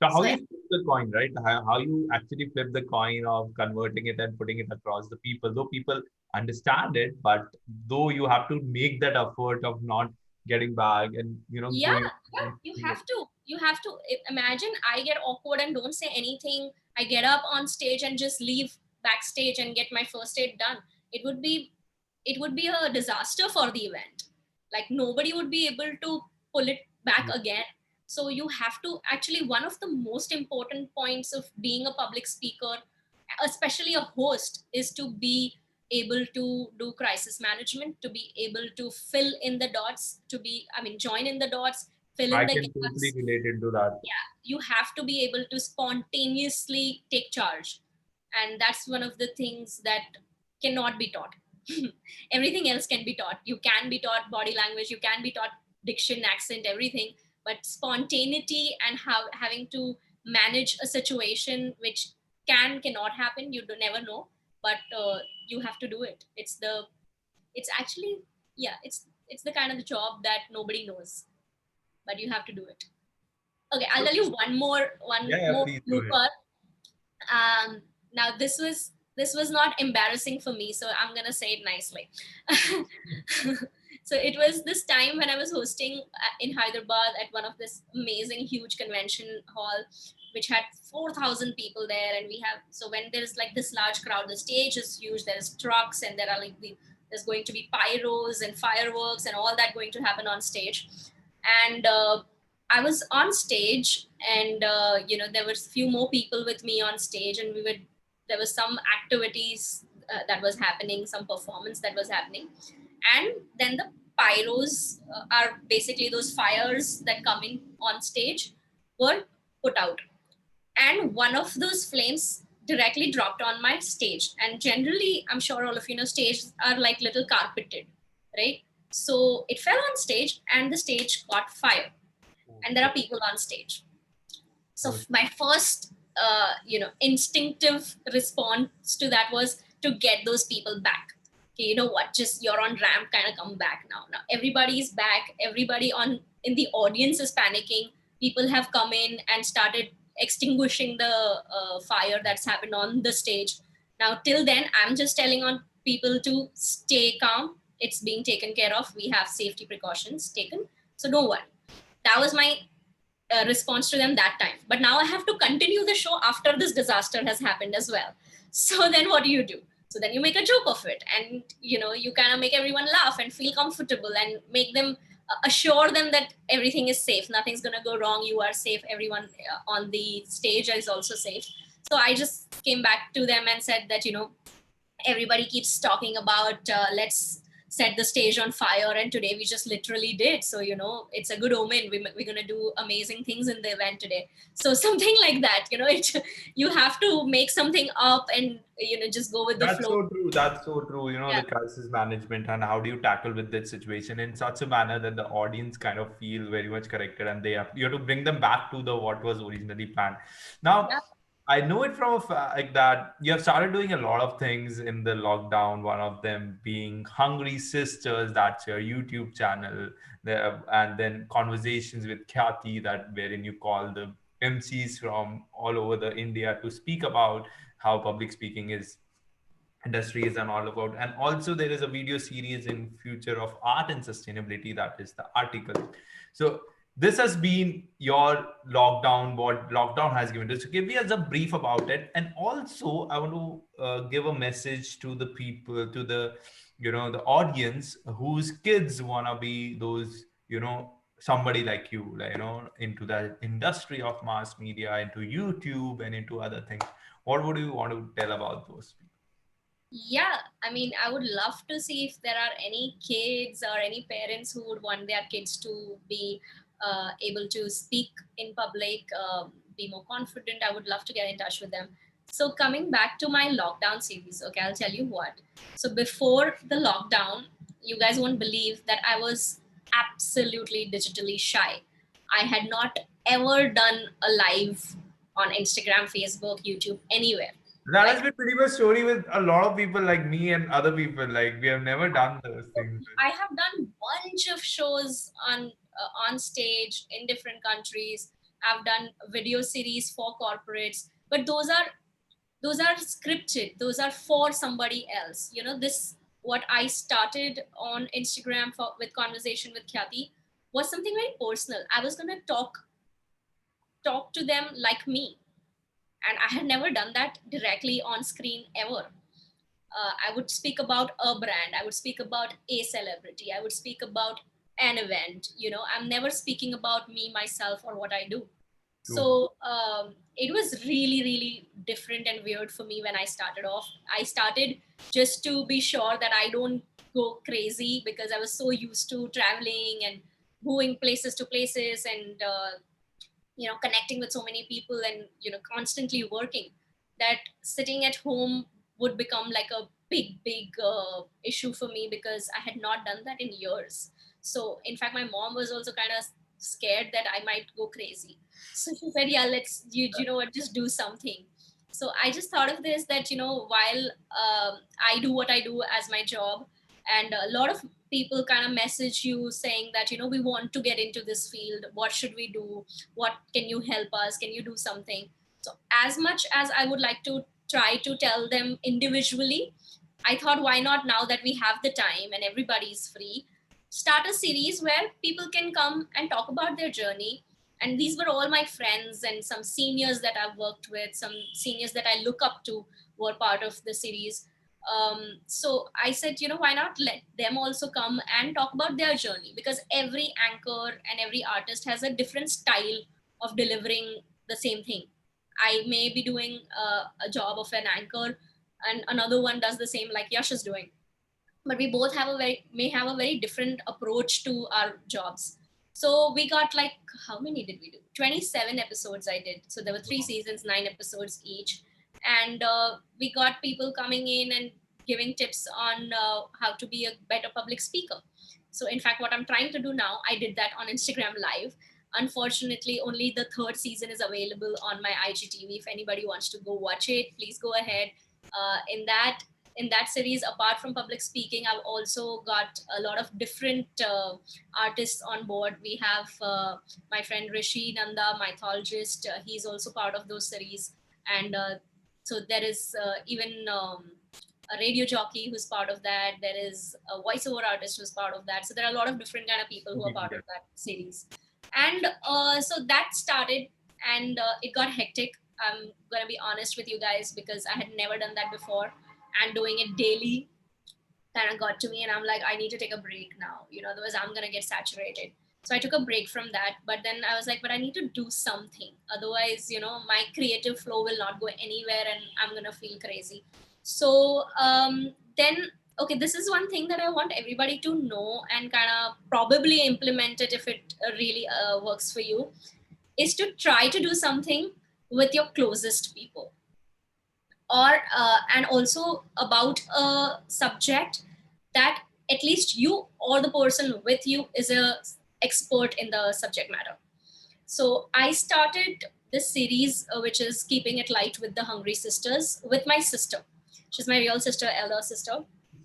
[SPEAKER 1] So how
[SPEAKER 2] So
[SPEAKER 1] you flip the coin, right? How you actually flip the coin of converting it and putting it across the people. Though people understand it, but though you have to make that effort of not getting back and
[SPEAKER 2] yeah,
[SPEAKER 1] going.
[SPEAKER 2] yeah, you have to imagine I get awkward and don't say anything. I get up on stage and just leave backstage and get my first aid done. It would be a disaster for the event. Like nobody would be able to pull it back again. So you have to actually, one of the most important points of being a public speaker, especially a host, is to be able to do crisis management, to be able to fill in the dots, join in the dots, fill
[SPEAKER 1] I
[SPEAKER 2] in the
[SPEAKER 1] can totally
[SPEAKER 2] gaps.
[SPEAKER 1] relate into that.
[SPEAKER 2] Yeah, you have to be able to spontaneously take charge. And that's one of the things that cannot be taught. Everything else can be taught. You can be taught body language, you can be taught diction, accent, everything. But spontaneity and how having to manage a situation which cannot happen, you do never know. But you have to do it. It's actually, yeah, it's the kind of the job that nobody knows, but you have to do it. Okay, I'll
[SPEAKER 1] So,
[SPEAKER 2] tell you one more one
[SPEAKER 1] yeah, yeah,
[SPEAKER 2] more
[SPEAKER 1] please go ahead.
[SPEAKER 2] blooper. Now this was not embarrassing for me, so I'm gonna say it nicely. So it was this time when I was hosting in Hyderabad at one of this amazing huge convention hall, which had 4,000 people there. And we have, so when there's like this large crowd, the stage is huge, there's trucks, and there are like there's going to be pyros and fireworks and all that going to happen on stage. And I was on stage, and there was a few more people with me on stage, and there was some activities that was happening, some performance that was happening, and then the pyros are basically those fires that come in on stage, were put out, and one of those flames directly dropped on my stage. And generally, I'm sure all of you know, stages are like little carpeted, right? So it fell on stage and the stage caught fire, and there
[SPEAKER 1] Okay.
[SPEAKER 2] are people on stage. So
[SPEAKER 1] Okay.
[SPEAKER 2] my first, instinctive response to that was to get those people back. Okay, you know what? Just you're on ramp, kind of come back now. Now everybody's back. Everybody on in the audience is panicking. People have come in and started extinguishing the fire that's happened on the stage. Now till then, I'm just telling on people to stay calm. It's being taken care of. We have safety precautions taken, so don't worry. That was my response to them that time. But now I have to continue the show after this disaster has happened as well. So then what do? So then you make a joke of it, and you kind of make everyone laugh and feel comfortable and make them assure them that everything is safe, nothing's going to go wrong, you are safe, everyone on the stage is also safe. So I just came back to them and said that everybody keeps talking about let's set the stage on fire, and today we just literally did. So it's a good omen. We're going to do amazing things in the event today. So something like that, you have to make something up and just go with the
[SPEAKER 1] That's
[SPEAKER 2] flow.
[SPEAKER 1] so true. That's so true.
[SPEAKER 2] Yeah.
[SPEAKER 1] The crisis management and how do you tackle with that situation in such a manner that the audience kind of feel very much corrected, and you have to bring them back to the what was originally planned. Now,
[SPEAKER 2] Yeah.
[SPEAKER 1] I know it from a fact that you have started doing a lot of things in the lockdown. One of them being Hungry Sisters, that's your YouTube channel, and then conversations with Khyati, that wherein you call the MCs from all over the India to speak about how public speaking is industries and all about. And also there is a video series in future of art and sustainability, that is the article. So this has been your lockdown, what lockdown has given to. So give me as a brief about it. And also I want to give a message to the people, to the the audience whose kids want to be those somebody like you, like into the industry of mass media, into YouTube and into other things. What would you want to tell about those people?
[SPEAKER 2] Yeah, I mean, I would love to see if there are any kids or any parents who would want their kids to be able to speak in public, be more confident. I would love to get in touch with them. So, coming back to my lockdown series, okay, I'll tell you what. So, before the lockdown, you guys won't believe that I was absolutely digitally shy. I had not ever done a live on Instagram, Facebook, YouTube, anywhere.
[SPEAKER 1] That has
[SPEAKER 2] Like,
[SPEAKER 1] been pretty much story with a lot of people like me and other people. Like we have never done those things.
[SPEAKER 2] I have done bunch of shows on stage in different countries. I've done video series for corporates, but those are scripted. Those are for somebody else. This what I started on Instagram for with conversation with Khyati was something very personal. I was gonna talk to them like me, and I had never done that directly on screen ever. I would speak about a brand, I would speak about a celebrity, I would speak about an event. I'm never speaking about me, myself, or what I do.
[SPEAKER 1] True.
[SPEAKER 2] So it was really, really different and weird for me when I started off. I started just to be sure that I don't go crazy, because I was so used to traveling and going places to places and connecting with so many people and constantly working, that sitting at home would become like a big issue for me, because I had not done that in years. So in fact, my mom was also kind of scared that I might go crazy. So she said, yeah, let's you know what, just do something. So I just thought of this, that while I do what I do as my job, and a lot of people kind of message you saying that we want to get into this field, what should we do, what can you help us, can you do something. So as much as I would like to try to tell them individually, I thought, why not, now that we have the time and everybody's free, start a series where people can come and talk about their journey. And these were all my friends and some seniors that I've worked with, some seniors that I look up to, were part of the series. So I said, why not let them also come and talk about their journey, because every anchor and every artist has a different style of delivering the same thing. I may be doing a job of an anchor, and another one does the same, like Yash is doing, but we both may have a very different approach to our jobs. So we got, like, how many did we do? 27 episodes I did. So there were 3 seasons, 9 episodes each. and we got people coming in and giving tips on how to be a better public speaker. So in fact, what I'm trying to do now, I did that on Instagram Live. Unfortunately, only the third season is available on my IGTV. If anybody wants to go watch it, please go ahead. In that series, apart from public speaking, I've also got a lot of different artists on board. We have my friend Rishi Nanda, mythologist. He's also part of those series. And so there is even a radio jockey who's part of that. There is a voiceover artist who's part of that. So there are a lot of different kind of people who are part of that series. And so that started, and it got hectic. I'm gonna be honest with you guys, because I had never done that before, and doing it daily kind of got to me, and I'm like, I need to take a break now, otherwise I'm gonna get saturated. So I took a break from that, but then I was like, but I need to do something, otherwise my creative flow will not go anywhere and I'm gonna feel crazy. So then, okay, this is one thing that I want everybody to know and kind of probably implement it if it really works for you, is to try to do something with your closest people, or and also about a subject that at least you or the person with you is a expert in the subject matter. So I started this series, which is Keeping It Light with the Hungry Sisters, with my sister. She's my real sister, elder sister.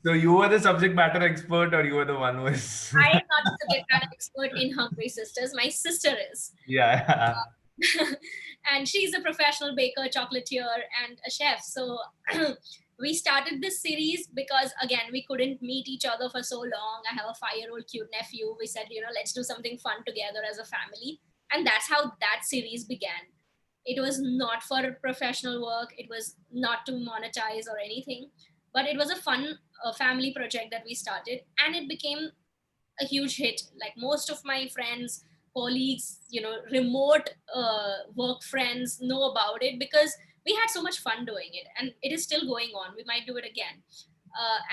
[SPEAKER 1] So you were the subject matter expert, or you were the one who was?
[SPEAKER 2] I am not the subject matter expert in Hungry Sisters. My sister is.
[SPEAKER 1] Yeah.
[SPEAKER 2] And she's a professional baker, chocolatier, and a chef. So we started this series because, again, we couldn't meet each other for so long. I have a 5-year-old cute nephew. We said, let's do something fun together as a family. And that's how that series began. It was not for professional work. It was not to monetize or anything, but it was a fun family project that we started, and it became a huge hit. Like most of my friends, colleagues, remote work friends know about it, because we had so much fun doing it, and it is still going on. We might do it again.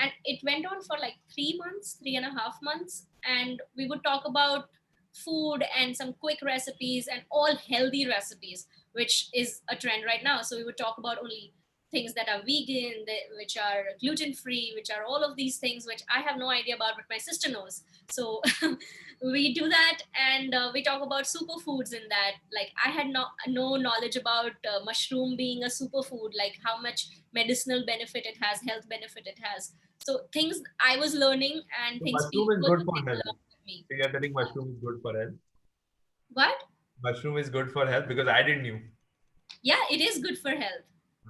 [SPEAKER 2] And it went on for like 3 months, 3.5 months, and we would talk about food and some quick recipes, and all healthy recipes, which is a trend right now. So we would talk about only things that are vegan, which are gluten free, which are all of these things which I have no idea about, but my sister knows. So we do that, and we talk about superfoods in that. Like I had no knowledge about mushroom being a superfood, like how much medicinal benefit it has, health benefit it has. So things I was learning, and
[SPEAKER 1] So
[SPEAKER 2] things
[SPEAKER 1] mushroom
[SPEAKER 2] people
[SPEAKER 1] is
[SPEAKER 2] were
[SPEAKER 1] good for
[SPEAKER 2] learning
[SPEAKER 1] health.
[SPEAKER 2] along with me.
[SPEAKER 1] So you're telling mushroom is good for health.
[SPEAKER 2] What?
[SPEAKER 1] Mushroom is good for health because I didn't knew.
[SPEAKER 2] Yeah, it is good for health.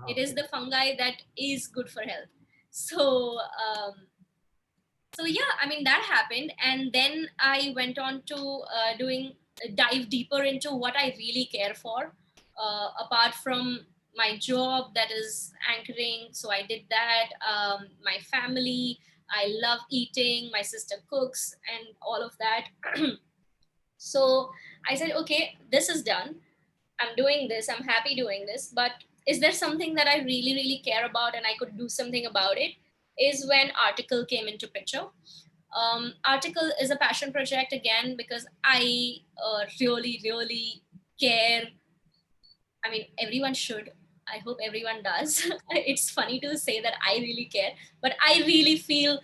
[SPEAKER 2] It is the fungi that is good for health. So so yeah, I mean, that happened, and then I went on to dive deeper into what I really care for, apart from my job, that is anchoring. So I did that. My family, I love eating, my sister cooks, and all of that. So I said, okay, this is done. I'm doing this, I'm happy doing this, but is there something that I really, really care about and I could do something about it? Is when Article came into picture. Article is a passion project, again, because I really, really care. I mean, everyone should. I hope everyone does. It's funny to say that I really care, but I really feel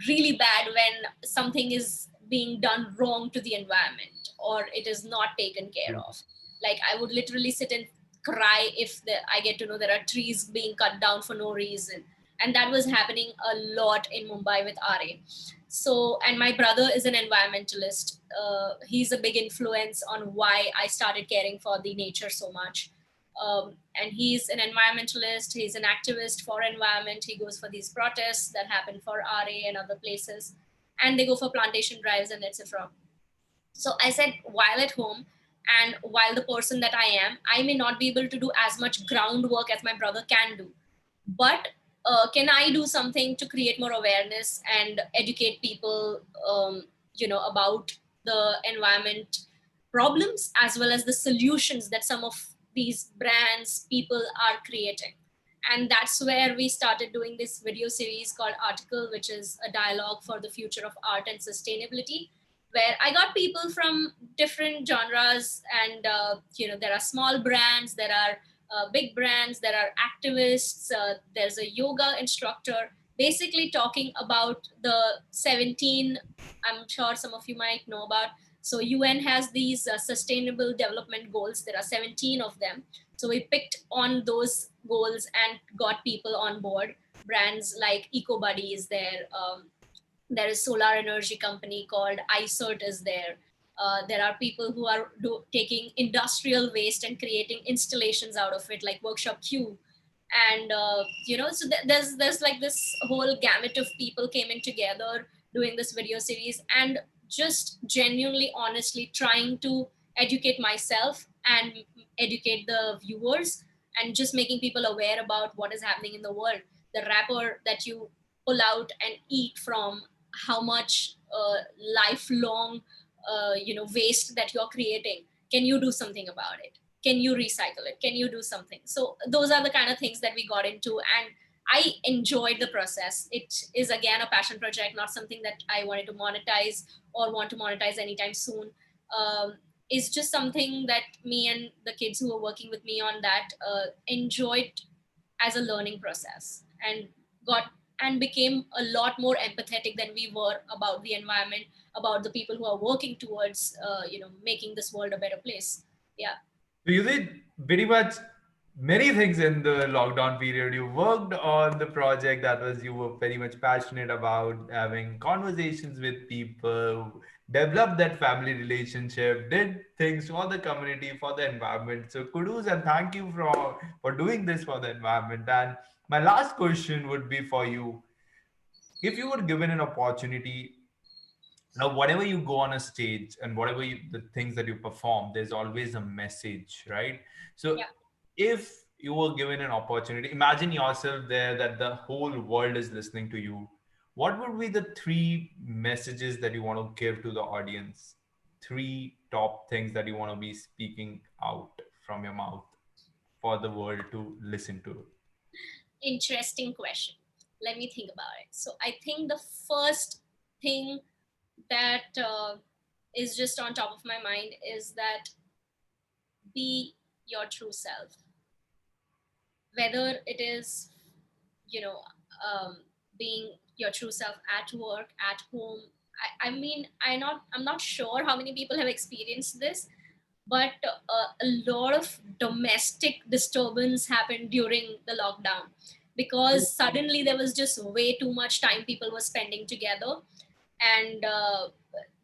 [SPEAKER 2] really bad when something is being done wrong to the environment, or it is not taken care of. Like I would literally sit and cry if I get to know there are trees being cut down for no reason. And that was happening a lot in Mumbai with RA. So, and my brother is an environmentalist. He's a big influence on why I started caring for the nature so much. And he's an environmentalist. He's an activist for environment. He goes for these protests that happen for RA and other places, and they go for plantation drives and etc. So I said, while at home, and while the person that I am, I may not be able to do as much groundwork as my brother can do, but can I do something to create more awareness and educate people, about the environment problems, as well as the solutions that some of these brands, people are creating. And that's where we started doing this video series called Article, which is a dialogue for the future of art and sustainability, where I got people from different genres, and there are small brands, there are big brands, there are activists, there's a yoga instructor, basically talking about the 17, I'm sure some of you might know about. So UN has these sustainable development goals. There are 17 of them. So we picked on those goals and got people on board. Brands like EcoBuddy is there. There is solar energy company called ICERT is there. There are people who are taking industrial waste and creating installations out of it, like Workshop Q. And so there's like this whole gamut of people came in together doing this video series, and just genuinely, honestly trying to educate myself and educate the viewers, and just making people aware about what is happening in the world. The wrapper that you pull out and eat from, how much lifelong waste that you're creating. Can you do something about it? Can you recycle it? Can you do something? So those are the kind of things that we got into, and I enjoyed the process. It is again a passion project, not something that I wanted to monetize or want to monetize anytime soon. It's just something that me and the kids who were working with me on that enjoyed as a learning process, and got and became a lot more empathetic than we were about the environment, about the people who are working towards making this world a better place. Yeah.
[SPEAKER 1] So you did very much many things in the lockdown period. You worked on the project that was you were very much passionate about, having conversations with people, developed that family relationship, did things for the community, for the environment. So kudos and thank you for doing this for the environment. And my last question would be for you. If you were given an opportunity, now whatever you go on a stage and whatever the things that you perform, there's always a message, right? So
[SPEAKER 2] Yeah.
[SPEAKER 1] if you were given an opportunity, imagine yourself there, that the whole world is listening to you. What would be the three messages that you want to give to the audience? Three top things that you want to be speaking out from your mouth for the world to listen to.
[SPEAKER 2] Interesting question. Let me think about it. So I think the first thing that is just on top of my mind is that be your true self, whether it is you know um, being your true self at work, at home. I'm not sure how many people have experienced this, but a lot of domestic disturbance happened during the lockdown, because suddenly there was just way too much time people were spending together, and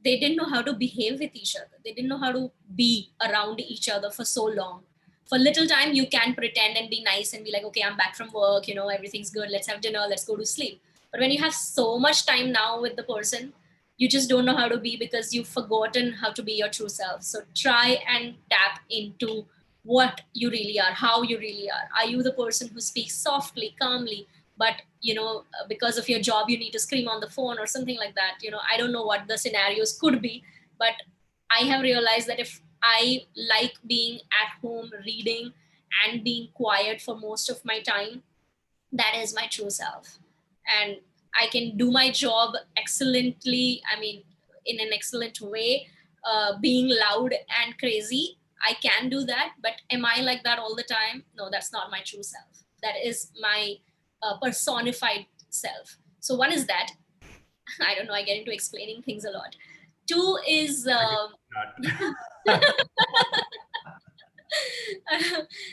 [SPEAKER 2] they didn't know how to behave with each other. They didn't know how to be around each other for so long. For little time, you can pretend and be nice and be like, okay, I'm back from work, everything's good, let's have dinner, let's go to sleep. But when you have so much time now with the person, you just don't know how to be, because you've forgotten how to be your true self. So try and tap into what you really are, how you really are. Are you the person who speaks softly, calmly, but because of your job you need to scream on the phone or something like that? I don't know what the scenarios could be, but I have realized that if I like being at home reading and being quiet for most of my time, that is my true self. And I can do my job excellently, in an excellent way. Being loud and crazy, I can do that, but am I like that all the time? No, that's not my true self. That is my personified self. So one is that. I don't know, I get into explaining things a lot. Two is
[SPEAKER 1] I can not.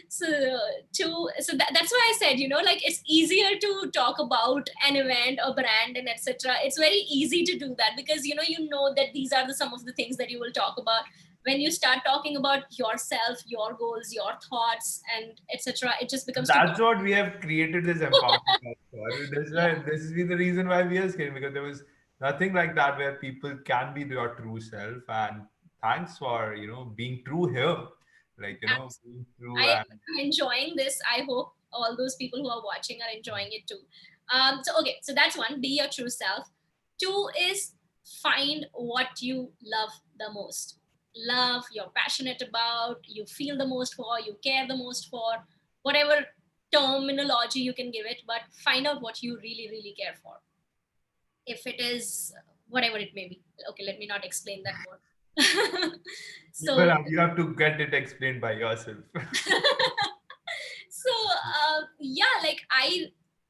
[SPEAKER 2] so that's why I said, like, it's easier to talk about an event or brand and etc. It's very easy to do that, because you know that these are some of the things that you will talk about. When you start talking about yourself, your goals, your thoughts, and etc., it just becomes too
[SPEAKER 1] That's what we have created this empowerment Hub for. That's why this is the reason why we are scared, because there was nothing like that where people can be their true self. And thanks for being true here, like being true.
[SPEAKER 2] I
[SPEAKER 1] And
[SPEAKER 2] am enjoying this. I hope all those people who are watching are enjoying it too. So that's one, be your true self. Two is find what you love the most. Love, you're passionate about, you feel the most for, you care the most for, whatever terminology you can give it, but find out what you really, really care for. If it is whatever it may be. Okay, let me not explain that more.
[SPEAKER 1] you will
[SPEAKER 2] So
[SPEAKER 1] have, you have to get it explained by yourself.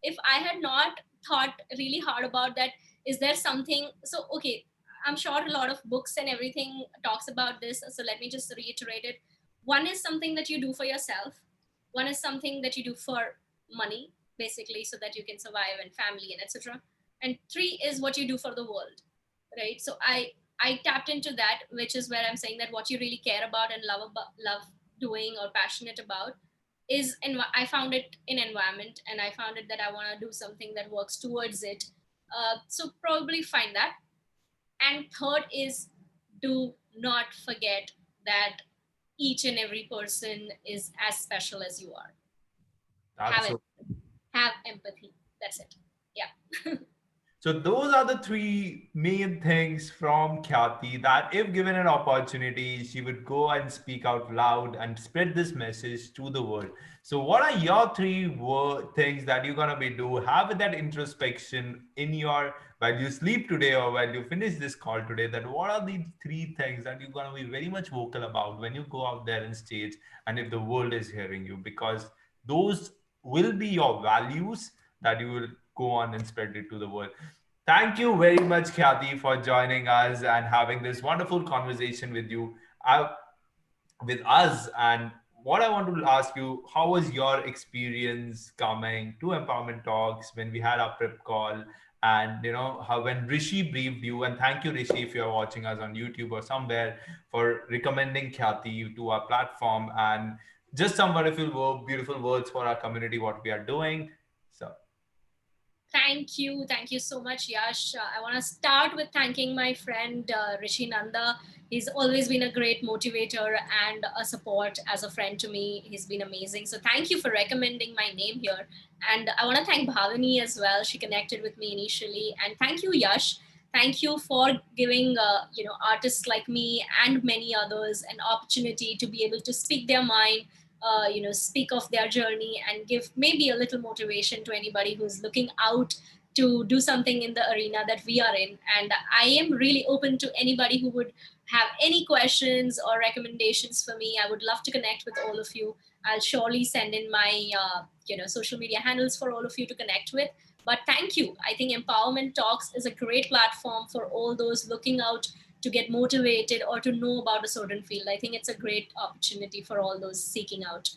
[SPEAKER 2] if I had not thought really hard about that, is there something, so okay, I'm sure a lot of books and everything talks about this, so let me just reiterate it. One is something that you do for yourself, one is something that you do for money, basically, so that you can survive and family and etc. And three is what you do for the world, right? So I tapped into that, which is where I'm saying that what you really care about and love doing or passionate about is I found it in environment, and I found it that I want to do something that works towards it. So probably find that. And third is, do not forget that each and every person is as special as you are.
[SPEAKER 1] That's
[SPEAKER 2] Have
[SPEAKER 1] so.
[SPEAKER 2] have empathy. That's it. Yeah.
[SPEAKER 1] So those are the three main things from Khyati that if given an opportunity, she would go and speak out loud and spread this message to the world. So what are your three things that you're gonna be do? Have that introspection in your while you sleep today or while you finish this call today. That what are the three things that you're gonna be very much vocal about when you go out there and stage and if the world is hearing you, because those will be your values that you will go on and spread it to the world. Thank you very much, Khyati, for joining us and having this wonderful conversation with you, with us. And what I want to ask you, how was your experience coming to Empowerment Talks when we had our prep call? And you know how when Rishi briefed you, and thank you, Rishi, if you're watching us on YouTube or somewhere, for recommending Khyati to our platform and just some wonderful, beautiful words for our community, what we are doing. So
[SPEAKER 2] Thank you. Thank you so much, Yash. I want to start with thanking my friend Rishi Nanda. He's always been a great motivator and a support as a friend to me. He's been amazing. So thank you for recommending my name here. And I want to thank Bhavani as well. She connected with me initially. And thank you, Yash. Thank you for giving artists like me and many others an opportunity to be able to speak their mind, speak of their journey and give maybe a little motivation to anybody who's looking out to do something in the arena that we are in. And I am really open to anybody who would have any questions or recommendations for me. I would love to connect with all of you. I'll surely send in my social media handles for all of you to connect with. But thank you. I think Empowerment Talks is a great platform for all those looking out to get motivated or to know about a certain field. I think it's a great opportunity for all those seeking out.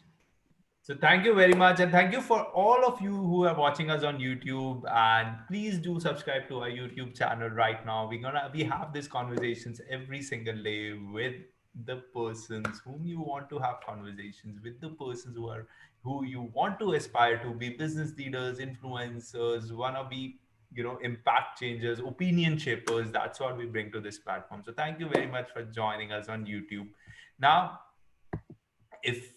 [SPEAKER 1] So thank you very much, and thank you for all of you who are watching us on YouTube. And please do subscribe to our YouTube channel right now. We have these conversations every single day with the persons whom you want to have conversations with, the persons who you want to aspire to be business leaders, influencers, wanna be impact changers, opinion shapers. That's what we bring to this platform. So thank you very much for joining us on YouTube. Now, if